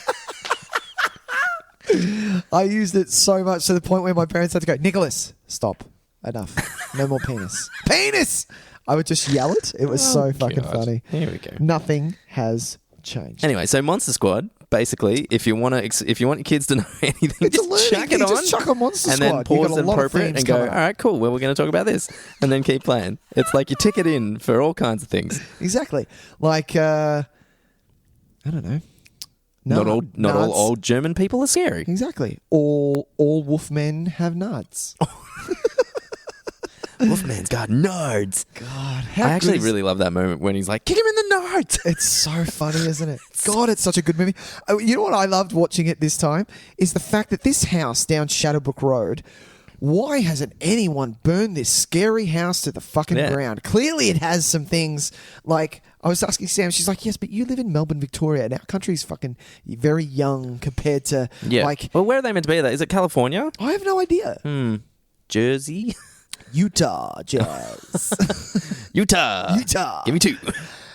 I used it so much to the point where my parents had to go, Nicholas, stop. Enough. No more penis. Penis! I would just yell it. It was so fucking funny. Here we go. Nothing has changed. Anyway, so Monster Squad, basically, if you want your kids to know anything, just chuck it on. Just chuck on Monster and Squad. then pause it appropriate and go, all right, cool. Well, we're going to talk about this. And then keep playing. It's like you tick it in for all kinds of things. Exactly. Like, I don't know. Not all old German people are scary. Exactly. All Wolfmen have nards. Wolfman's got nards. God, I actually really love that moment when he's like, kick him in the nards. It's so funny, isn't it? God, it's such a good movie. You know what I loved watching it this time? Is the fact that this house down Shadowbrook Road, why hasn't anyone burned this scary house to the fucking ground? Clearly it has some things like... I was asking Sam, she's like, yes, but you live in Melbourne, Victoria, and our country's fucking very young compared to, like... Well, where are they meant to be? Is it California? I have no idea. Jersey? Utah, Jazz. Utah. Give me 2.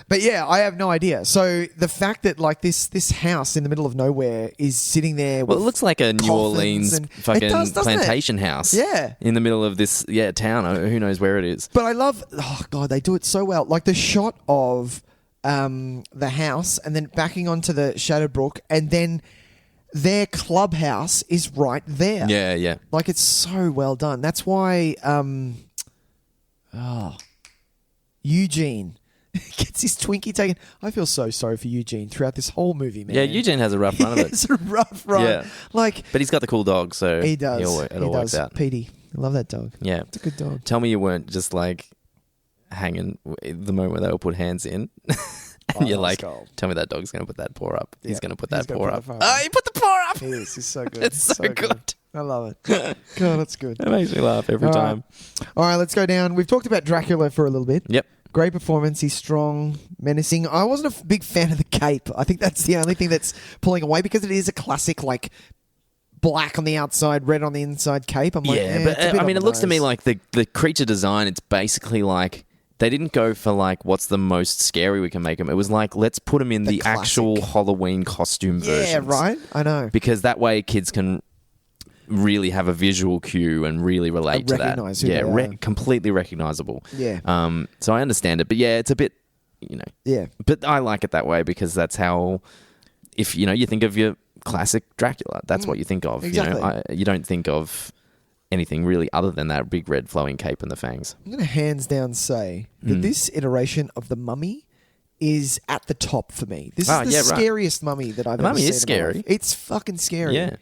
But yeah, I have no idea. So the fact that like this house in the middle of nowhere is sitting there with it looks like a New Orleans fucking plantation house. Yeah. In the middle of this town. Who knows where it is. But I love, oh God, they do it so well. Like the shot of the house and then backing onto the Shadowbrook and then their clubhouse is right there. Yeah, yeah. Like it's so well done. That's why Eugene gets his Twinkie taken. I feel so sorry for Eugene throughout this whole movie, man. Yeah, Eugene has a rough run of it. It's a rough run. Yeah. Like, but he's got the cool dog, so he does. It all works out. Petey. I love that dog. Yeah. It's a good dog. Tell me you weren't just like hanging the moment where they all put hands in. And you're like, tell me that dog's going to put that paw up. He's going to put that paw up. Oh, he put the paw up. He is. He's so good. It's so good. I love it. God, that's good. It makes me laugh every time. All right, let's go down. We've talked about Dracula for a little bit. Yep. Great performance. He's strong, menacing. I wasn't a big fan of the cape. I think that's the only thing that's pulling away because it is a classic, like, black on the outside, red on the inside cape. I'm like, but I mean, it looks to me like the creature design, it's basically like they didn't go for like what's the most scary we can make him. It was like, let's put him in the actual Halloween costume version. Yeah, right? I know. Because that way kids can really have a visual cue and really relate to that. Recognize who they are. Completely recognizable. Yeah. So I understand it. But yeah, it's a bit, Yeah. But I like it that way because that's how, if, you think of your classic Dracula, that's what you think of. Exactly. You don't think of anything really other than that big red flowing cape and the fangs. I'm going to hands down say that this iteration of the Mummy is at the top for me. This is the scariest Mummy that I've ever seen. Mummy is scary. It's fucking scary. Yeah.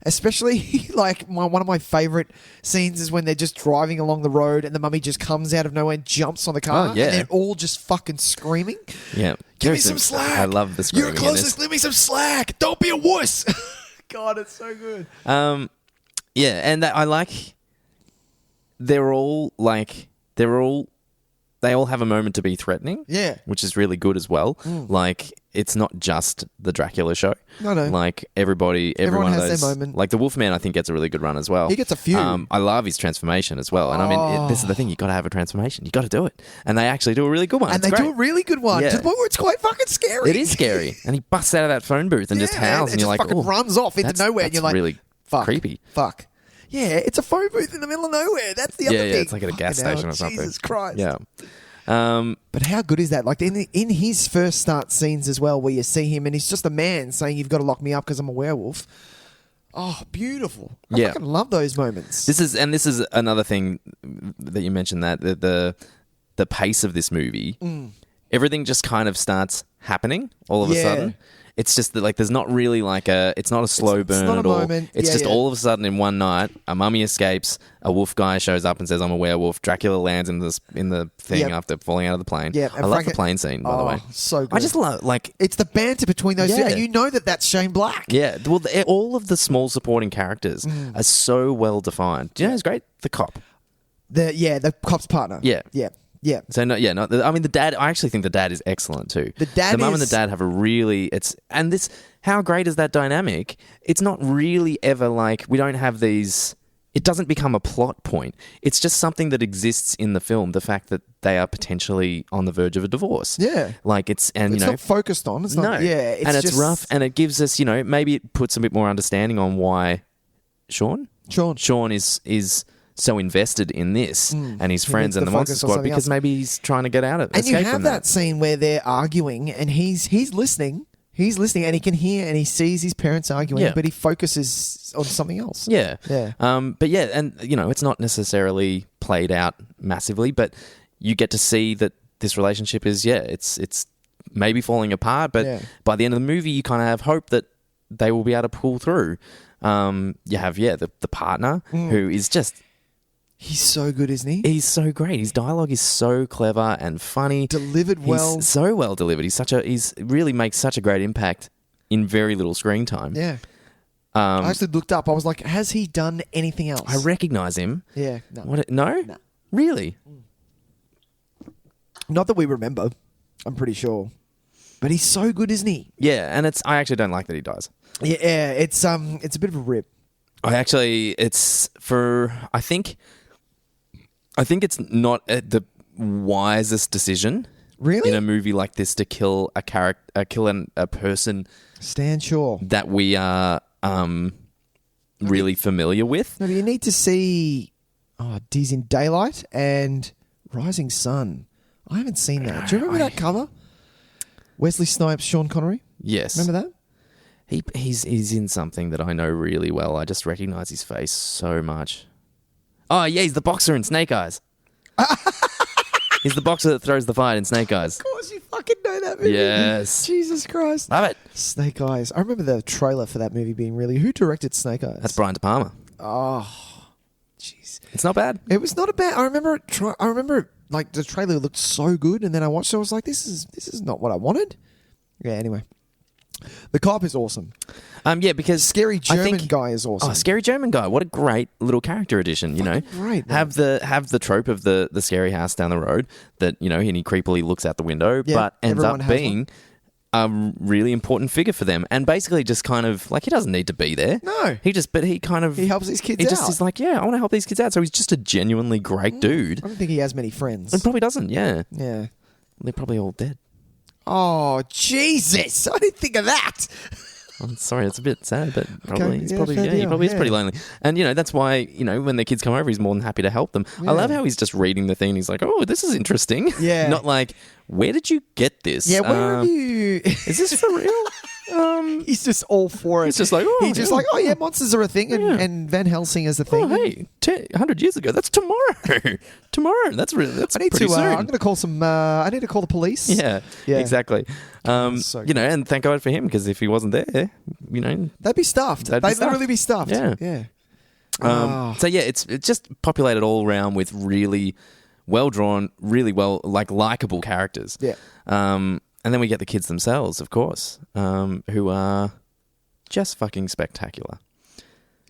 Especially, like, one of my favourite scenes is when they're just driving along the road and the Mummy just comes out of nowhere and jumps on the car. Oh, yeah. And they're all just fucking screaming. Yeah. Give me some slack. I love the screaming. You're closest. Give me some slack. Don't be a wuss. God, it's so good. Yeah, and I like. They all have a moment to be threatening. Yeah. Which is really good as well. Like, it's not just the Dracula show. No. Like, everyone has of those, their moment. Like, the Wolfman, I think, gets a really good run as well. He gets a few. I love his transformation as well. And I mean, this is the thing. You've got to have a transformation. You've got to do it. And they actually do a really good one. And they do a really good one. Yeah. To the point where it's quite fucking scary. It is scary. And he busts out of that phone booth and just howls. And you're like, fucking runs off into nowhere. And you're like, really fuck, creepy. Fuck. Yeah, it's a phone booth in the middle of nowhere. That's the other thing. Yeah, it's like at a gas station or something. Jesus Christ. Yeah. But how good is that? Like in his first start scenes as well, where you see him and he's just a man saying, "You've got to lock me up because I'm a werewolf." Oh, beautiful! I fucking love those moments. This is another thing that you mentioned, that the pace of this movie, everything just kind of starts happening all of a sudden. It's just that, like, there's not really like it's not a slow burn not at a all. moment. It's just all of a sudden in one night, a mummy escapes, a wolf guy shows up and says, "I'm a werewolf." Dracula lands in the thing after falling out of the plane. Yeah, I love the plane scene, by the way. So good. I just love, like, it's the banter between those two, Yeah. and you know that that's Shane Black. Yeah, well, all of the small supporting characters are so well defined. Do you know who's great? The cop. The cop's partner. Yeah. Yeah. So I mean, the dad. I actually think the dad is excellent too. The mum and the dad have a really. How great is that dynamic? It's not really ever like, we don't have these. It doesn't become a plot point. It's just something that exists in the film. The fact that they are potentially on the verge of a divorce. Yeah. Like it's not focused on. It's not. Yeah. It's just rough, and it gives us, maybe it puts a bit more understanding on why Sean is so invested in this and his friends and the Monster Squad, because maybe he's trying to get out of it. And you have that scene where they're arguing and he's listening. He's listening and he can hear and he sees his parents arguing, but he focuses on something else. Yeah. Yeah. But yeah, and it's not necessarily played out massively, but you get to see that this relationship is, it's maybe falling apart, but by the end of the movie, you kind of have hope that they will be able to pull through. You have, the partner who is just... He's so good, isn't he? He's so great. His dialogue is so clever and funny. Delivered well. He's so well delivered. He's really makes such a great impact in very little screen time. Yeah. I actually looked up. I was like, has he done anything else? I recognise him. Yeah. No. No? Really? Not that we remember. I'm pretty sure. But he's so good, isn't he? Yeah, and I actually don't like that he dies. Yeah, it's a bit of a rip. I think it's not the wisest decision, really, in a movie like this to kill a person. Stan Shaw that we are really familiar with. No, but you need to see Tys in Daylight and Rising Sun. I haven't seen that. Do you remember that cover? Wesley Snipes, Sean Connery. Yes, remember that? He's in something that I know really well. I just recognise his face so much. Oh, yeah, he's the boxer in Snake Eyes. He's the boxer that throws the fight in Snake Eyes. Of course, you fucking know that movie. Yes. Jesus Christ. Love it. Snake Eyes. I remember the trailer for that movie being really... Who directed Snake Eyes? That's Brian De Palma. Oh. Jeez. It's not bad. It was not a bad. I remember like the trailer looked so good, and then I watched it. I was like, this is not what I wanted. Yeah. Anyway, the cop is awesome. Yeah, because Scary German guy is awesome. Oh, scary German guy! What a great little character addition. You know, great, man. have the trope of the scary house down the road that and he creepily looks out the window, Yeah, but ends everyone up has being a really important figure for them, and basically just kind of like he doesn't need to be there. No. he helps these kids He just out. is like, yeah, I want to help these kids out. So he's just a genuinely great dude. I don't think he has many friends. And probably doesn't. Yeah, Yeah. they're probably all dead. Oh, Jesus. I didn't think of that. I'm sorry, it's a bit sad, but probably Okay, he fair deal, probably is yeah. pretty lonely. And that's why when the kids come over, he's more than happy to help them. I love how he's just reading the thing. And he's like, "Oh, this is interesting." Yeah. Not like, "Where did you get this?" Yeah, where have you... Is this for real? He's just all for it. He's just like, oh yeah, monsters are a thing, and Van Helsing is a thing. Oh, hey, 100 years ago. That's tomorrow. Tomorrow. That's I need pretty to. soon. I'm going to call some. I need to call the police. Yeah, exactly. So good. And thank God for him, because if he wasn't there, they'd be stuffed. They'd be stuffed. literally be stuffed. Yeah. Yeah. So yeah, it's just populated all around with really well drawn, really well likable characters. Yeah. And then we get the kids themselves, of course, who are just fucking spectacular.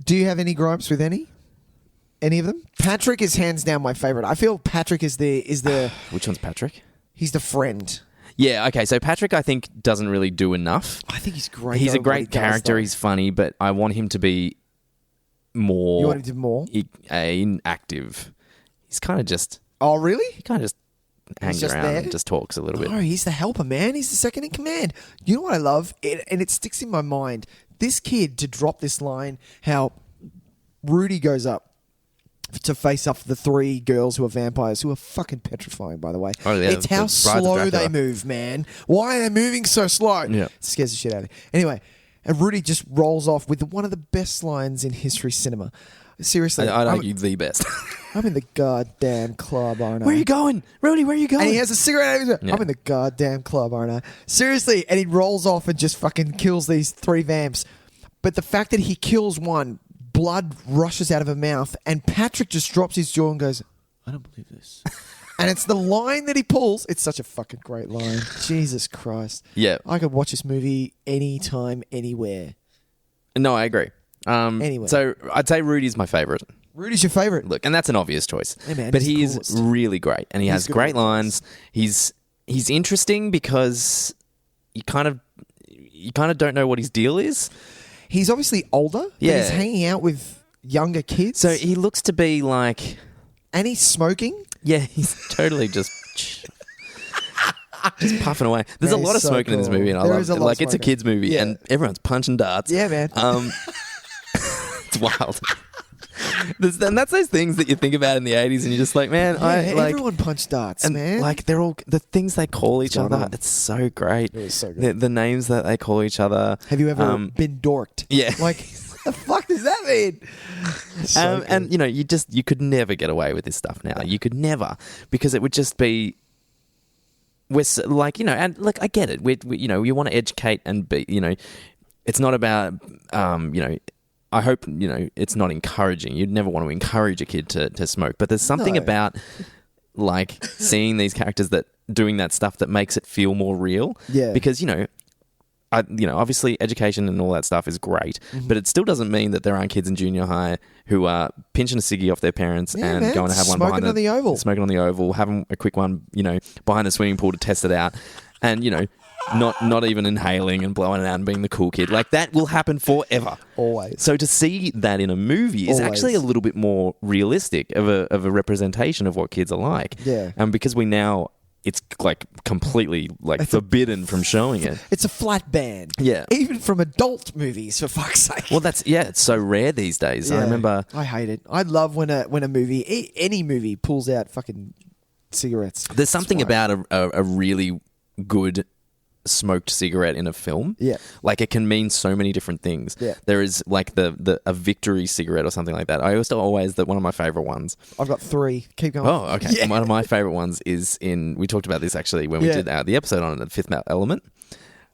Do you have any gripes with any of them? Patrick is hands down my favorite. I feel Patrick is the Which one's Patrick? he's the friend. Yeah, okay. So Patrick, I think, doesn't really do enough. I think he's great. He's though, a great what he does, character. though. He's funny, but I want him to be more. You want him to do more? Inactive. He's kind of just. Oh, really? He kind of just hangs just around there? and just talks a little bit. No, he's the helper, man. He's the second in command. You know what I love? And it sticks in my mind. This kid to drop this line, how Rudy goes up to face off the three girls who are vampires, who are fucking petrifying, by the way. Oh, yeah, it's how the Bride of slow Dracula. they move, man. Why are they moving so slow? Yeah. It scares the shit out of me. Anyway, and Rudy just rolls off with one of the best lines in history cinema. Seriously. I'd argue the best. I'm in the goddamn club, aren't I? Where are you going? Rudy, where are you going? And he has a cigarette. Yeah. I'm in the goddamn club, aren't I? Seriously. And he rolls off and just fucking kills these three vamps. But the fact that he kills one, blood rushes out of her mouth, and Patrick just drops his jaw and goes, I don't believe this. And it's the line that he pulls. It's such a fucking great line. Jesus Christ. Yeah. I could watch this movie anytime, anywhere. No, I agree. Anyway. So I'd say Rudy's my favourite. Rudy's your favourite. Look, and that's an obvious choice. Hey, man, but he's the he is coolest. really great, and he has good great at what he lines. He's interesting because you kind of don't know what his deal is. He's obviously older, but Yeah. he's hanging out with younger kids. So he looks to be like, and he's smoking. yeah, he's totally just puffing away. There's Man, a lot of he's so smoking in this cool. movie, and I There love is a it. lot of Like, it's a smoking. kids' movie, Yeah. and everyone's punching darts. Yeah, man. It's wild. And that's those things that you think about in the 80s, and you're just like, man, everyone punched darts, and man. like they're all the things they call each going other. on? It's so great. It is so good. The names that they call each other. Have you ever been dorked? Yeah. Like, what the fuck does that mean? So And you could never get away with this stuff now. You could never, because it would just be. We're like, and look, I get it. We you want to educate and be, it's not about, I hope, it's not encouraging. You'd never want to encourage a kid to smoke, but there's something No. about like seeing these characters that doing that stuff that makes it feel more real. Yeah. Because, obviously education and all that stuff is great, but it still doesn't mean that there aren't kids in junior high who are pinching a ciggy off their parents Yeah, and man. going to have one Smoking behind on the oval. smoking on the oval, having a quick one, behind a swimming pool to test it out, and not even inhaling and blowing it out and being the cool kid. Like, that will happen forever. Always. So to see that in a movie is actually a little bit more realistic of a representation of what kids are like. Yeah. And because it's like completely forbidden from showing it. It's a flat ban. Yeah. Even from adult movies, for fuck's sake. Well, it's so rare these days. I remember. I hate it. I love when a movie, any movie, pulls out fucking cigarettes. There's something It's fine. about a really good smoked cigarette in a film. Yeah. Like, it can mean so many different things. Yeah. There is like a victory cigarette or something like that. I also always one of my favorite ones. I've got 3. Keep going. Oh, okay. Yeah. One of my favorite ones is we talked about this actually when we Yeah. did the episode on the Fifth Element.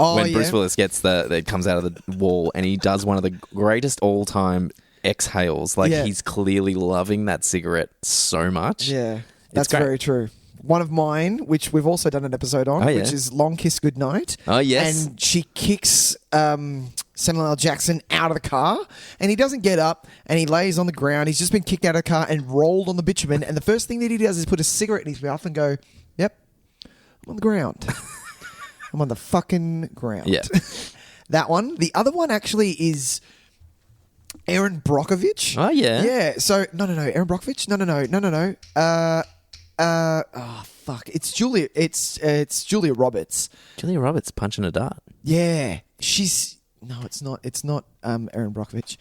Oh, When yeah. Bruce Willis gets comes out of the wall and he does one of the greatest all-time exhales. Like, he's clearly loving that cigarette so much. Yeah, that's very true. One of mine, which we've also done an episode on, which is Long Kiss Goodnight. Oh, yes. And she kicks Samuel L. Jackson out of the car, and he doesn't get up, and he lays on the ground. He's just been kicked out of the car and rolled on the bitumen, and the first thing that he does is put a cigarette in his mouth and go, yep, I'm on the ground. I'm on the fucking ground. Yeah. That one. The other one actually is Aaron Brockovich. Oh, yeah. Yeah. So, no. Aaron Brockovich? No. Oh, fuck. It's Julia Roberts. Julia Roberts punching a dart. Yeah. It's not Aaron Brockovich.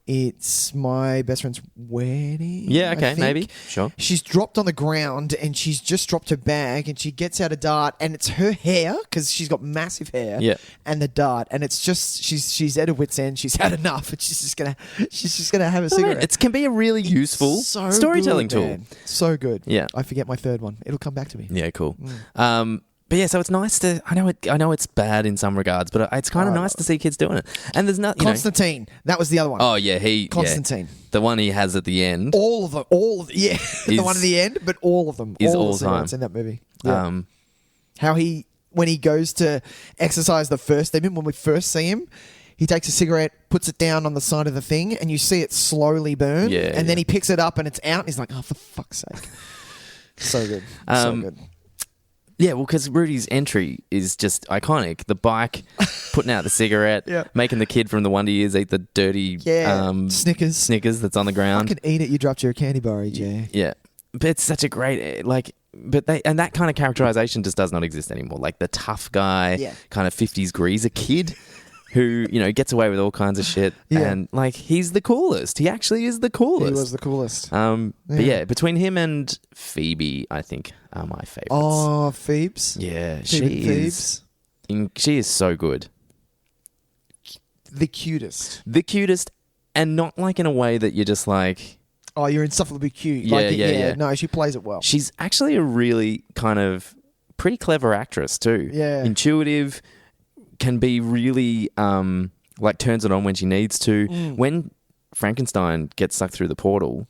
It's my best friend's wedding. Yeah, okay, I think. maybe. Sure. She's dropped on the ground and she's just dropped her bag and she gets out a dart and it's her hair because she's got massive hair. Yeah. And the dart and it's just she's at her wit's end. She's had enough and she's just gonna have a cigarette. It can be a really useful storytelling tool. Man. So good. Yeah. I forget my third one. It'll come back to me. Yeah, cool. But yeah, so it's nice to. I know it's bad in some regards, but it's kind of nice to see kids doing it. And there's not Constantine. That was the other one. Oh yeah, Constantine. Yeah, the one he has at the end. All of them. The one at the end, but all of them. Is all all time in that movie. Yeah. How when he goes to exercise the first demon, when we first see him, he takes a cigarette, puts it down on the side of the thing, and you see it slowly burn. Yeah, and then he picks it up and it's out. And he's like, oh, for fuck's sake. So good. So good. Yeah, well, because Rudy's entry is just iconic. The bike, putting out the cigarette, making the kid from the Wonder Years eat the dirty Snickers that's on the ground. Fucking eat it, you dropped your candy bar, EJ. Yeah. But it's such a great, and that kind of characterization just does not exist anymore. Like the tough guy, kind of 50s greaser kid who, gets away with all kinds of shit. Yeah. And, he's the coolest. He actually is the coolest. He was the coolest. But yeah, between him and Phoebe, I think, are my favorites. Oh, Phoebes? Yeah, she is so good. The cutest. The cutest, and not in a way that you're just like... Oh, you're insufferably cute. Yeah. No, she plays it well. She's actually a really kind of pretty clever actress too. Yeah. Intuitive, can be really turns it on when she needs to. When Frankenstein gets sucked through the portal,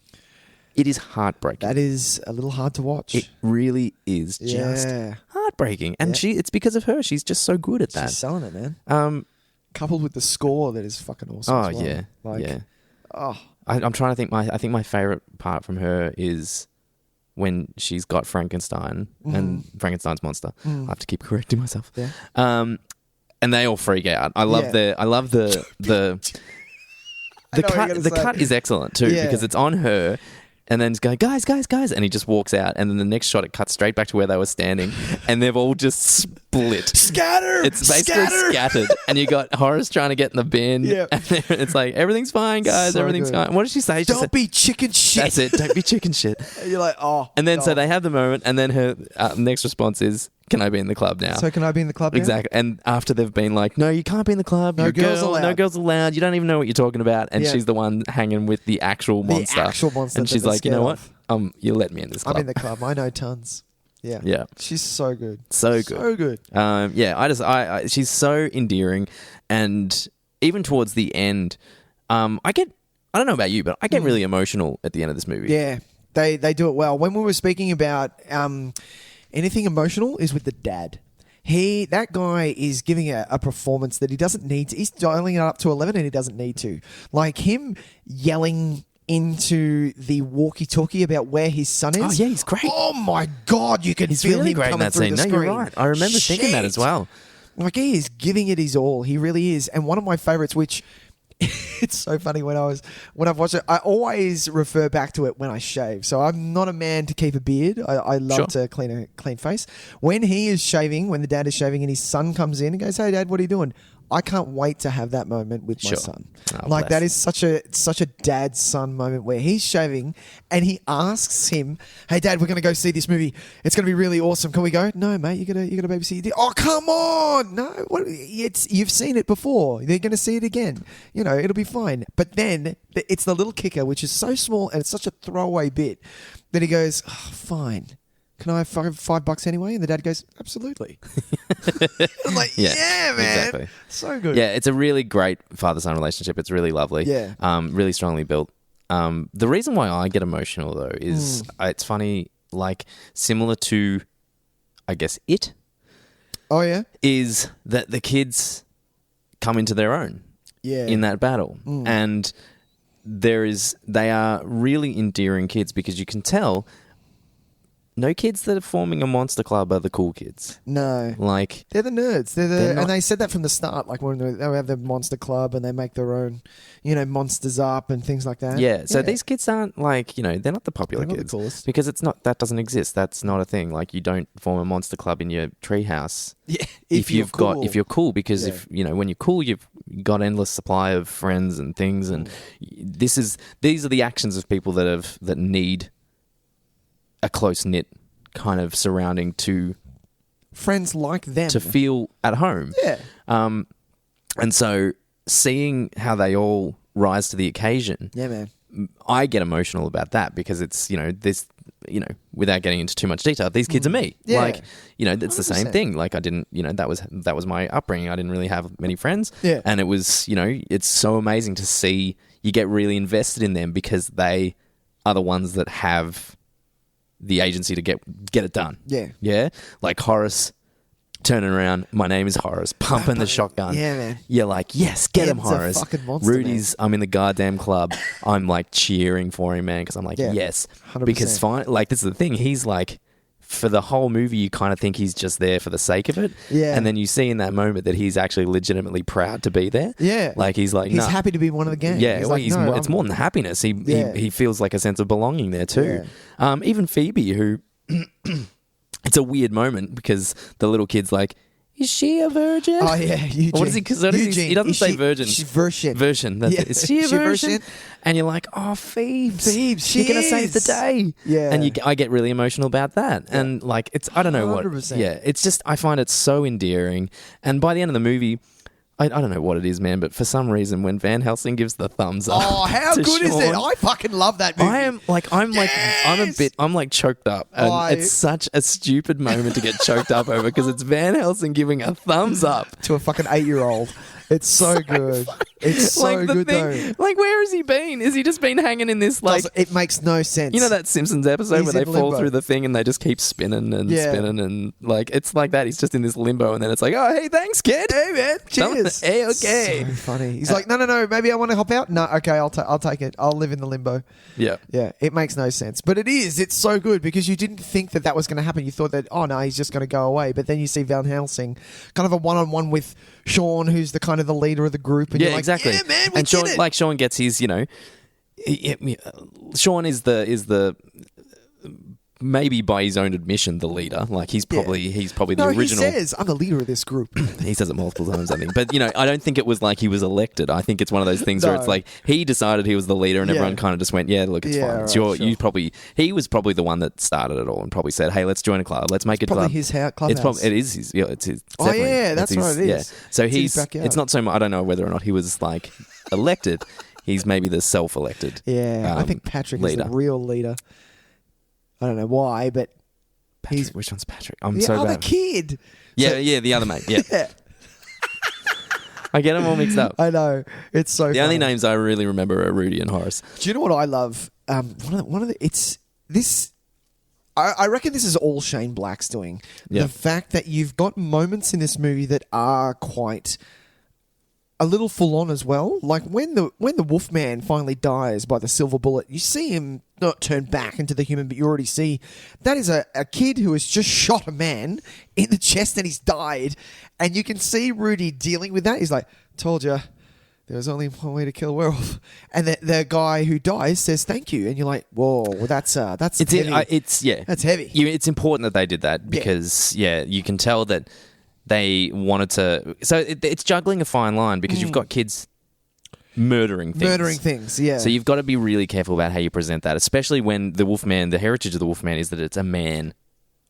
it is heartbreaking. That is a little hard to watch. It really is just heartbreaking. And it's because of her. She's just so good at that. She's selling it, man. Coupled with the score that is fucking awesome as well. Yeah. Oh. I'm trying to think. I think my favorite part from her is when she's got Frankenstein and Frankenstein's monster. I have to keep correcting myself. Yeah. And they all freak out. I love the cut. The cut is excellent too because it's on her, and then it's going, guys, and he just walks out, and then the next shot it cuts straight back to where they were standing, and they've all just split. Scatter. It's basically scattered, and you got Horace trying to get in the bin. Yeah. And it's like everything's fine, guys. So everything's good. fine. What did she say? Don't be chicken shit. That's it. Don't be chicken shit. And you're like, oh. And then so they have the moment, and then her next response is, "Can I be in the club now?" So can I be in the club now? Exactly. And after they've been like, "No, you can't be in the club. No girls allowed. No girls allowed. You don't even know what you're talking about." And she's the one hanging with the actual monster. And she's like, "You know what? You let me in this club. I'm in the club. I know tons." Yeah. Yeah. She's so good. So good. She's so endearing, and even towards the end, I don't know about you, but I get really emotional at the end of this movie. Yeah. They do it well. When we were speaking about anything emotional is with the dad. That guy is giving a performance that he doesn't need to. He's dialing it up to 11 and he doesn't need to. Like him yelling into the walkie-talkie about where his son is. Oh yeah, he's great. Oh my God, you can feel really him great coming in that through scene. the No, screen. you're right. I remember thinking that as well. Like he is giving it his all. He really is. And one of my favorites, which it's so funny when I've watched it, I always refer back to it when I shave. So I'm not a man to keep a beard. I love to clean a clean face. When he is shaving, when the dad is shaving and his son comes in and goes, "Hey Dad, what are you doing?" I can't wait to have that moment with my son. Oh, like that is such a dad-son moment where he's shaving and he asks him, "Hey Dad, we're going to go see this movie. It's going to be really awesome. Can we go?" "No, mate, you got to babysit." "Oh, come on. No, you've seen it before. They're going to see it again. It'll be fine." But then it's the little kicker, which is so small and it's such a throwaway bit that he goes, "Oh, fine. can I have $5 anyway? And the dad goes, absolutely. I'm like, yeah, man. Exactly. So good. Yeah, it's a really great father-son relationship. It's really lovely. Yeah. Really strongly built. The reason why I get emotional, though, is it's funny, like, similar to, I guess, It. Oh, yeah? Is that the kids come into their own in that battle. And they are really endearing kids because you can tell no kids that are forming a monster club are the cool kids. No. Like, they're the nerds. And they said that from the start, like when they have the monster club and they make their own, monsters up and things like that. Yeah. So these kids aren't like, they're not the popular They're not kids. the coolest. Because that doesn't exist. That's not a thing. Like, you don't form a monster club in your treehouse. Yeah. If you're cool, because if when you're cool, you've got endless supply of friends and things, and these are the actions of people that need a close knit kind of surrounding to friends like them to feel at home. Yeah. And so seeing how they all rise to the occasion. Yeah, man. I get emotional about that because it's, without getting into too much detail, these kids are me. Yeah. Like, it's the same 100%. thing. Like, I didn't, that was my upbringing. I didn't really have many friends. Yeah. And it was, it's so amazing to see you get really invested in them because they are the ones that have the agency to get it done. Yeah. Yeah? Like Horace turning around, my name is Horace, pumping the shotgun. Yeah, man. You're like, yes, get him, Ed's a Horace. fucking monster, Rudy's, I'm in the goddamn club. I'm like cheering for him, man, because I'm like, Yeah, yes. 100%. Because this is the thing. He's like, for the whole movie, you kind of think he's just there for the sake of it. Yeah. And then you see in that moment that he's actually legitimately proud to be there. Yeah. Like, he's like, he's nah. happy to be one of the gang. Yeah, he's well, like, no, it's more than happiness. He feels like a sense of belonging there too. Even Phoebe, who it's a weird moment because the little kid's like, is she a virgin? Oh, yeah, Eugene. What is he? Because he doesn't say virgin. She's virgin. Virgin. That's it. Is she a virgin? And you're like, oh, Phoebes, she you're going to save the is. day. Yeah. And I get really emotional about that. And like, I don't know what. 100%. Yeah, it's just, I find it so endearing. And by the end of the movie, I don't know what it is, man, but for some reason, when Van Helsing gives the thumbs up, Oh, how to good is it? Sean, I fucking love that movie. I'm like choked up. And it's such a stupid moment to get choked up over because it's Van Helsing giving a thumbs up to a fucking 8-year-old. It's so good. It's so like good though. Like, where has he been? Has he just been hanging in this, like... It makes no sense. You know that Simpsons episode He's where they in fall limbo. through the thing and they just keep spinning and spinning and, like, it's like that. He's just in this limbo and then it's like, oh, hey, thanks, kid. Hey, man. Cheers. Hey, okay. So funny. He's like, no, maybe I want to hop out. No, okay, I'll take it. I'll live in the limbo. Yeah. Yeah, it makes no sense. But it is. It's so good because you didn't think that was going to happen. You thought that, oh, no, he's just going to go away. But then you see Van Helsing kind of a one-on-one with Sean, who's the kind of the leader of the group. And Yeah, you're like, exactly. yeah, man, we and Sean, did it. like, Sean gets his, Sean is the maybe by his own admission the leader. Like, he's probably the original. He says, I'm the leader of this group. He says it multiple times, I think. But, I don't think it was like he was elected. I think it's one of those things where No. it's like he decided he was the leader and everyone kind of just went, yeah, look, it's fine. It's right, sure. He was probably the one that started it all and probably said, hey, let's join a club. Let's make a Probably club. his clubhouse. It is his. Yeah, it's his. Oh, definitely. yeah, that's his, right, it is. Yeah. So It's his backyard. it's not so much, I don't know whether or not he was like elected. He's maybe the self-elected. Yeah, I think Patrick leader. is the real leader. I don't know why, but Patrick, which one's Patrick? I'm the so other bad. kid. Yeah, the other mate. Yeah. Yeah, I get them all mixed up. I know. It's so The only funny. names I really remember are Rudy and Horace. Do you know what I love? One of the it's this. I reckon this is all Shane Black's doing. Yeah. The fact that you've got moments in this movie that are quite a little full on as well. Like when the Wolfman finally dies by the silver bullet, you see him not turn back into the human, but you already see that is a kid who has just shot a man in the chest and he's died. And you can see Rudy dealing with that. He's like, told you. There was only one way to kill a werewolf, and the guy who dies says thank you, and you're like, "Whoa, well, that's heavy. That's heavy." It's important that they did that because you can tell that they wanted to. So it's juggling a fine line because you've got kids murdering things. Yeah. So you've got to be really careful about how you present that, especially when the Wolfman, the heritage of the Wolfman is that it's a man.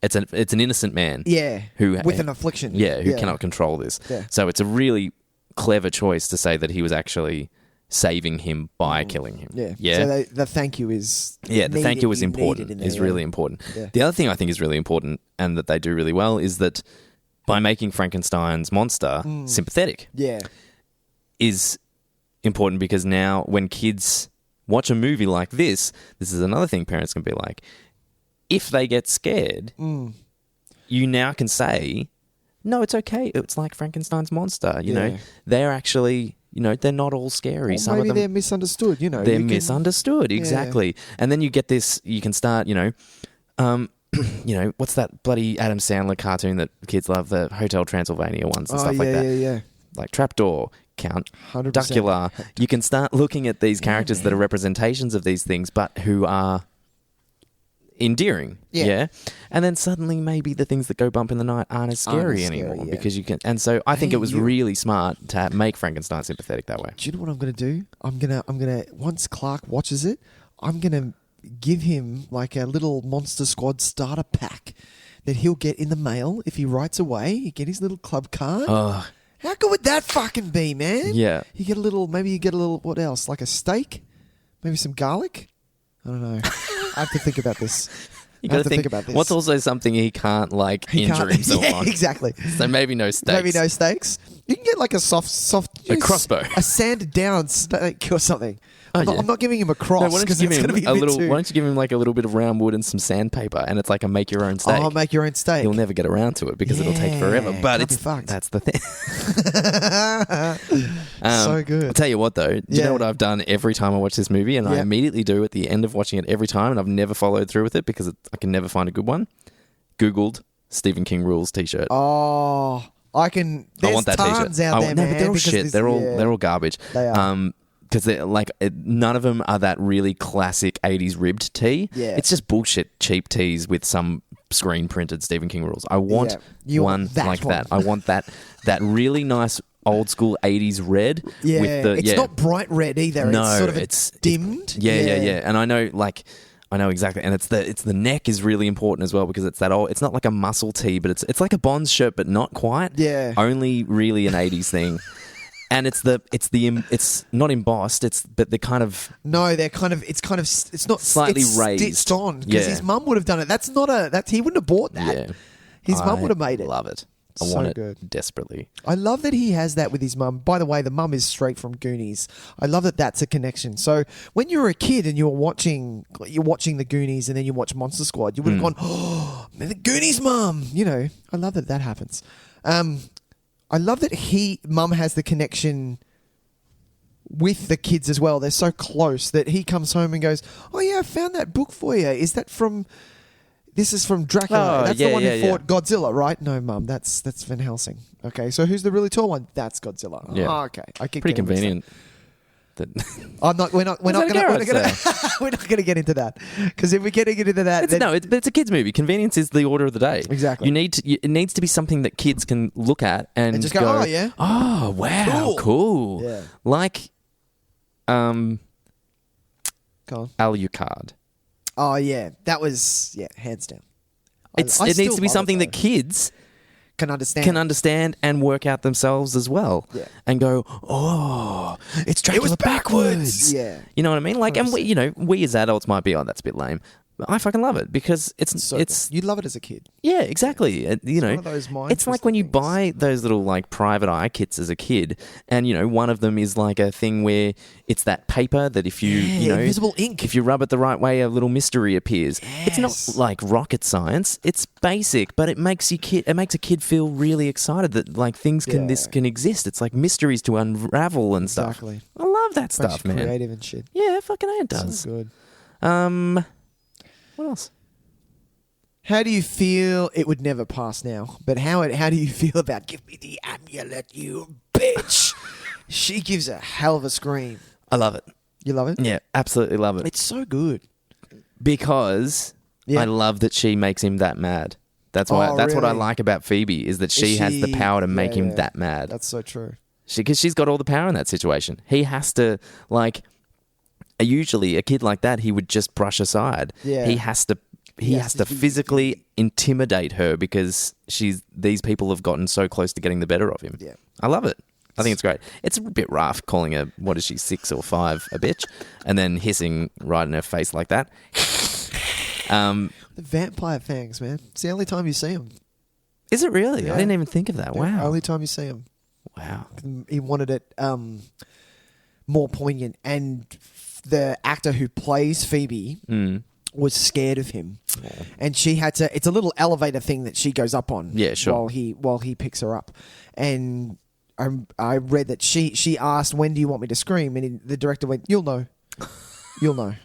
It's an innocent man. Yeah. Who with an affliction. Yeah. Who cannot control this. Yeah. So it's a really clever choice to say that he was actually saving him by killing him. Yeah. So the thank you is the thank you is important. Is really important. Yeah. The other thing I think is really important and that they do really well is that by making Frankenstein's monster sympathetic, is important because now when kids watch a movie like this is another thing parents can be like, if they get scared, you now can say, no, it's okay. It's like Frankenstein's monster. You know, they're actually, they're not all scary. Or Some maybe of them, they're misunderstood, They're misunderstood, exactly. And then you get this, you can start, what's that bloody Adam Sandler cartoon that kids love, the Hotel Transylvania ones and stuff like that. Yeah. Like Trapdoor, Count 100%. Duckula. You can start looking at these characters that are representations of these things, but who are endearing. Yeah. And then suddenly maybe the things that go bump in the night aren't as scary anymore because you can. And so I think it was really smart to make Frankenstein sympathetic that way. Do you know what I'm going to do? I'm gonna once Clark watches it, I'm going to give him like a little Monster Squad starter pack that he'll get in the mail if he writes away. He get his little club card. How good would that fucking be, man? Yeah. You get a little, what else? Like a steak? Maybe some garlic? I don't know. I have to think about this. You got to think about this. What's also something he can't injure himself on? Exactly. So maybe no steaks. Maybe no steaks. You can get like a soft a crossbow, a sanded down steak or something. Oh, I'm not giving him a cross because it's going to be a bit too... Why don't you give him like a little bit of round wood and some sandpaper, and it's like a make your own steak. Oh, make your own steak. You'll never get around to it because it'll take forever. But that's the thing. So good. I'll tell you what though. Do you know what I've done every time I watch this movie, and I immediately do at the end of watching it every time, and I've never followed through with it because I can never find a good one. Googled Stephen King Rules T-shirt. Oh, I can. There's I want that tons T-shirt. out there, no, man. but they're all shit. They're all garbage. They are. Because none of them are that really classic 80s ribbed tee. Yeah. It's just bullshit cheap tees with some screen printed Stephen King rules. I want one like that. I want that really nice old school 80s red. Yeah. With the, it's not bright red either. No, it's sort of dimmed. Yeah. And I know exactly. And it's the neck is really important as well because it's that old. It's not like a muscle tee, but it's like a Bonds shirt, but not quite. Yeah. Only really an 80s thing. And it's not embossed. It's not slightly raised, stitched on because his mum would have done it. He wouldn't have bought that. Yeah, his mum would have made it. Love it. I want it desperately. I love that he has that with his mum. By the way, the mum is straight from Goonies. I love that that's a connection. So when you were a kid and you're watching the Goonies and then you watch Monster Squad, you would have gone, "Oh, man, the Goonies mum." I love that happens. I love that mum has the connection with the kids as well. They're so close that he comes home and goes, "Oh yeah, I found that book for you. Is that from? This is from Dracula. That's the one who fought Godzilla, right?" "No, mum, that's Van Helsing." "Okay, so who's the really tall one?" "That's Godzilla." Yeah. "Oh, okay." I keep pretty convenient. We're not going to get into that because if we're getting into that, it's a kids movie. Convenience is the order of the day. Exactly. It needs to be something that kids can look at and just go, "Oh yeah, oh wow, cool." Yeah. Like, go on. Alucard. Oh yeah, that was hands down. It needs to be something that kids can understand and work out themselves as well. Yeah. And go, "Oh, it's Dracula backwards." Yeah. You know what I mean? Like, 100%. And we as adults might be, "Oh, that's a bit lame." But I fucking love it because it's you love it as a kid. Yeah, exactly. One of those it's like when you buy those little like private eye kits as a kid, and one of them is like a thing where it's that paper that if you invisible ink, if you rub it the right way, a little mystery appears. Yes. It's not like rocket science. It's basic, but it makes a kid feel really excited that like things can exist. It's like mysteries to unravel and stuff. Exactly. I love that stuff, man. Creative and shit. Yeah, fucking it does. So good. What else? How do you feel? It would never pass now. But how do you feel about "Give me the amulet, you bitch"? She gives a hell of a scream. I love it. You love it? Yeah, absolutely love it. It's so good because I love that she makes him that mad. That's why. That's what I like about Phoebe is that she has the power to make him that mad. That's so true. Because she's got all the power in that situation. He has to like. Usually, a kid like that, he would just brush aside. Yeah. He has to physically intimidate her because these people have gotten so close to getting the better of him. Yeah. I love it. I think it's great. It's a bit rough calling her, what is she, 6 or 5, a bitch, and then hissing right in her face like that. The vampire fangs, man. It's the only time you see them. Is it really? Yeah. I didn't even think of that. Yeah, Wow. only time you see them. Wow. He wanted it more poignant, and the actor who plays Phoebe was scared of him, and she had to. It's a little elevator thing that she goes up on. Yeah, sure. While he picks her up, and I read that she asked, "When do you want me to scream?" And the director went, "You'll know, you'll know."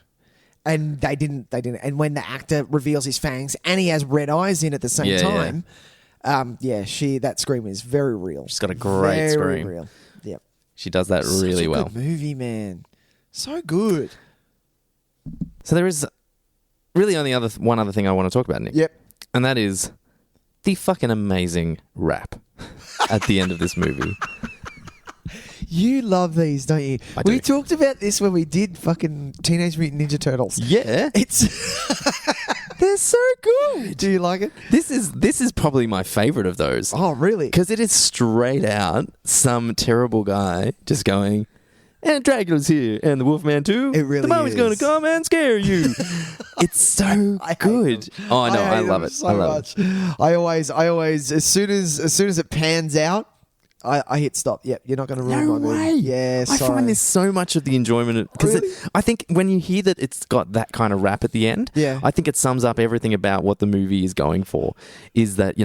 And they didn't. And when the actor reveals his fangs and he has red eyes in at the same time, that scream is very real. She's got a great scream. Real. Yep. She does that really well. Good movie, man. So good. So there is really only one other thing I want to talk about, Nick. Yep. And that is the fucking amazing rap at the end of this movie. You love these, don't you? I do. We talked about this when we did fucking Teenage Mutant Ninja Turtles. Yeah. They're so good. Do you like it? This is probably my favorite of those. Oh, really? Because it is straight out some terrible guy just going, and Dracula's here, and the Wolfman too. It really The mommy's is. going to come and scare you. It's so good. Oh, I know. I love it. So I love much. I always, as soon as it pans out, I hit stop. Yep, you're not going to ruin No my movie. way. Yeah, I sorry. find this so much of the enjoyment because Really? I think when you hear that it's got that kind of rap at the end, Yeah. I think it sums up everything about what the movie is going for. Is that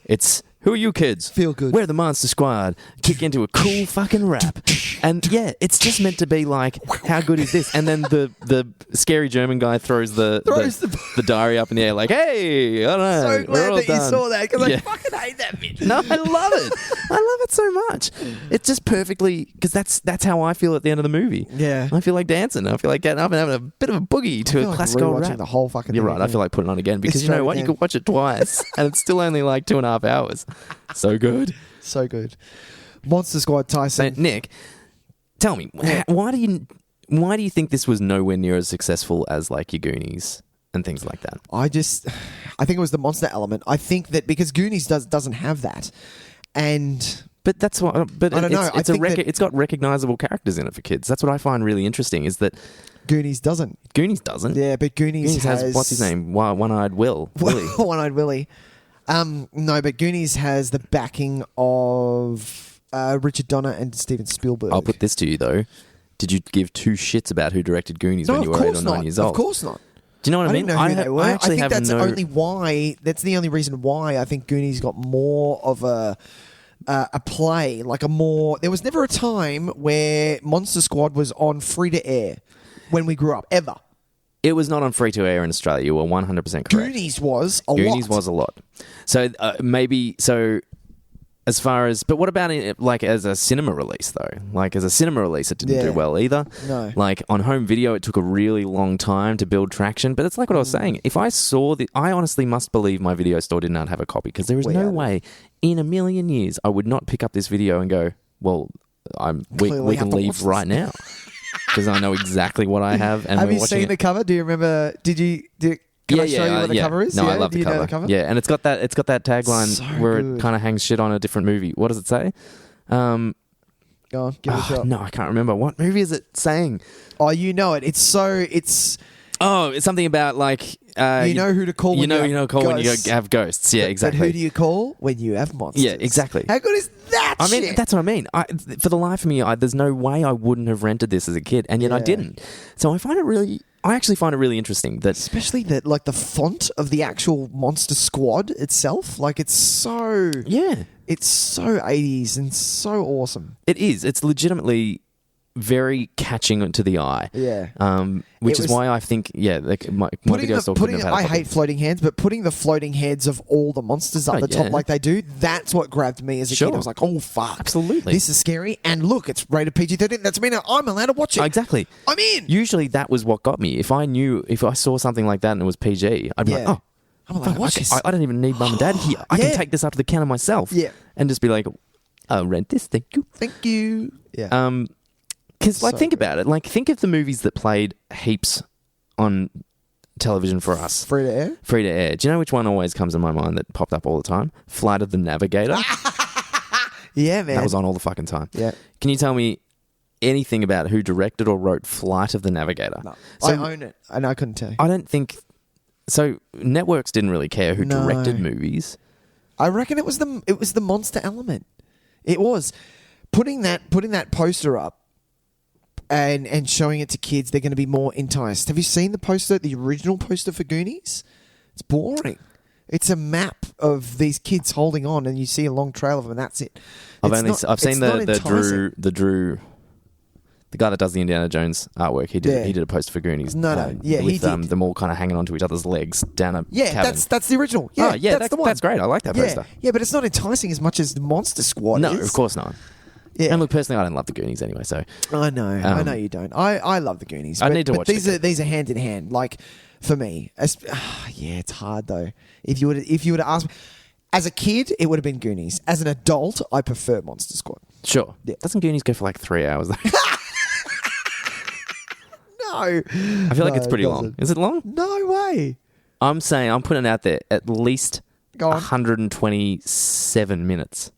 it's who are you kids? Feel good. We're the Monster Squad. Kick into a cool fucking rap, and yeah, it's just meant to be like, how good is this? And then the scary German guy throws the diary up in the air like, hey, I don't know. So we're glad all that you done. saw that because Yeah. I fucking hate that bit. No, I love it. I love it so much. It's just perfectly because that's how I feel at the end of the movie. Yeah. I feel like dancing. I feel like getting up and having a bit of a boogie to a classical rewatching rap. the whole fucking You're thing right. I again. feel like putting it on again because It's you know straight what? You again. could watch it twice and it's still only like 2.5 hours. So good. So good. Monster Squad, Tyson. So, Nick, tell me, why do you think this was nowhere near as successful as like your Goonies and things like that? I think it was the monster element. I think that because Goonies doesn't have that, and But that's what. But I don't know. I It's a think that- it's got recognizable characters in it for kids. That's what I find really interesting. Is that Goonies doesn't. Goonies doesn't. Yeah, but Goonies has what's his name? One-eyed Willie. One-eyed Willie. No, but Goonies has the backing of Richard Donner and Steven Spielberg. I'll put this to you though. Did you give 2 shits about who directed Goonies no, when of you were 8 or course 9 not. years old? Of course not. Do you know what I mean? didn't know who they were. I actually think have that's no. only why. That's the only reason why I think Goonies got more of a play, like a more. There was never a time where Monster Squad was on free to air when we grew up ever. It was not on free to air in Australia. You were 100% correct. Goonies was a lot. Goonies was a lot. So maybe so. As far as, but what about it, like as a cinema release though? Like as a cinema release, it didn't do well either. No. Like on home video, it took a really long time to build traction. But it's like what I was saying. If I saw I honestly must believe my video store did not have a copy because there is no way in a million years I would not pick up this video and go, well, we Clearly can have to leave watch right now because I know exactly what I have. And Have we're you watching seen it. the cover? Do you remember? Can I show you what the cover is? No, yeah? I love Do the you cover. know the cover? Yeah, and it's got that tagline So where good. it kind of hangs shit on a different movie. What does it say? Go on, give it a shot. No, I can't remember. What movie is it saying? Oh, you know it. It's Oh, it's something about like you know who to call. you When know you you call when you ghosts. have ghosts. Yeah, But exactly. who do you call when you have monsters? Yeah, exactly. How good is that? I mean, shit? that's what I mean. For the life of me, there's no way I wouldn't have rented this as a kid, and yet I Yeah. didn't. So I actually find it really interesting that especially the font of the actual Monster Squad itself. Like it's so it's so 80s and so awesome. it is. It's legitimately very catching to the eye. Yeah. Which It is was- why I think my video store couldn't have had a I copy. hate floating heads, but putting the floating heads of all the monsters up Oh, the top yeah. like they do, that's what grabbed me as a Sure. kid. I was like, oh fuck, Absolutely. this is scary. And look, it's rated PG-13. That's mean I'm allowed to watch it. Exactly. I'm in. Usually that was what got me. If I saw something like that and it was PG, I'd be Yeah. like, oh, I'm allowed to watch this. I don't even need mum and dad here. I Yeah. can take this up to the counter myself. Yeah. And just be like, I'll rent this. Thank you. Thank you. Yeah. Because So think good. about it. Like think of the movies that played heaps on television for us. Free to air. Free to air. Do you know which one always comes in my mind that popped up all the time? Flight of the Navigator. Yeah, man. That was on all the fucking time. Yeah. Can you tell me anything about who directed or wrote Flight of the Navigator? No. So, I own it, and I couldn't tell you. I don't think... So, networks didn't really care who directed movies. I reckon it was the monster element. It was. Putting that poster up and showing it to kids, they're going to be more enticed. Have you seen the original poster for Goonies? It's boring. It's a map of these kids holding on, and you see a long trail of them, and that's it. I've seen the Drew, the guy that does the Indiana Jones artwork. He did a poster for Goonies. He with did. Them all kind of hanging onto each other's legs down a cabin. That's the original. Yeah, that's the one. That's great. I like that poster. Yeah, but it's not enticing as much as the Monster Squad. No, is. of course not. Yeah. And look, personally, I don't love the Goonies anyway. So I know you don't. I love the Goonies. I need to watch. These are hand in hand. Like for me, it's hard though. If you were to ask me, as a kid, it would have been Goonies. As an adult, I prefer Monster Squad. Sure. Yeah. Doesn't Goonies go for like 3 hours? No, I feel like it's pretty long. Is it long? No way. I'm putting it out there at least Go on. 127 minutes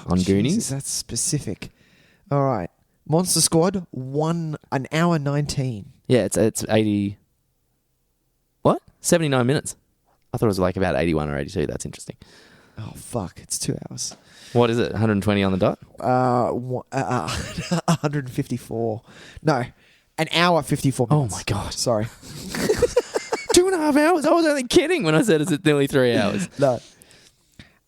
on Goonies. That's specific. All right, Monster Squad, an hour 19. Yeah, it's 80. What? 79 minutes. I thought it was like about 81 or 82. That's interesting. Oh fuck! It's 2 hours. What is it? 120 on the dot? 154. No, an hour 54 minutes. Oh my god! Sorry. 2.5 hours. I was only kidding when I said it's nearly 3 hours. No,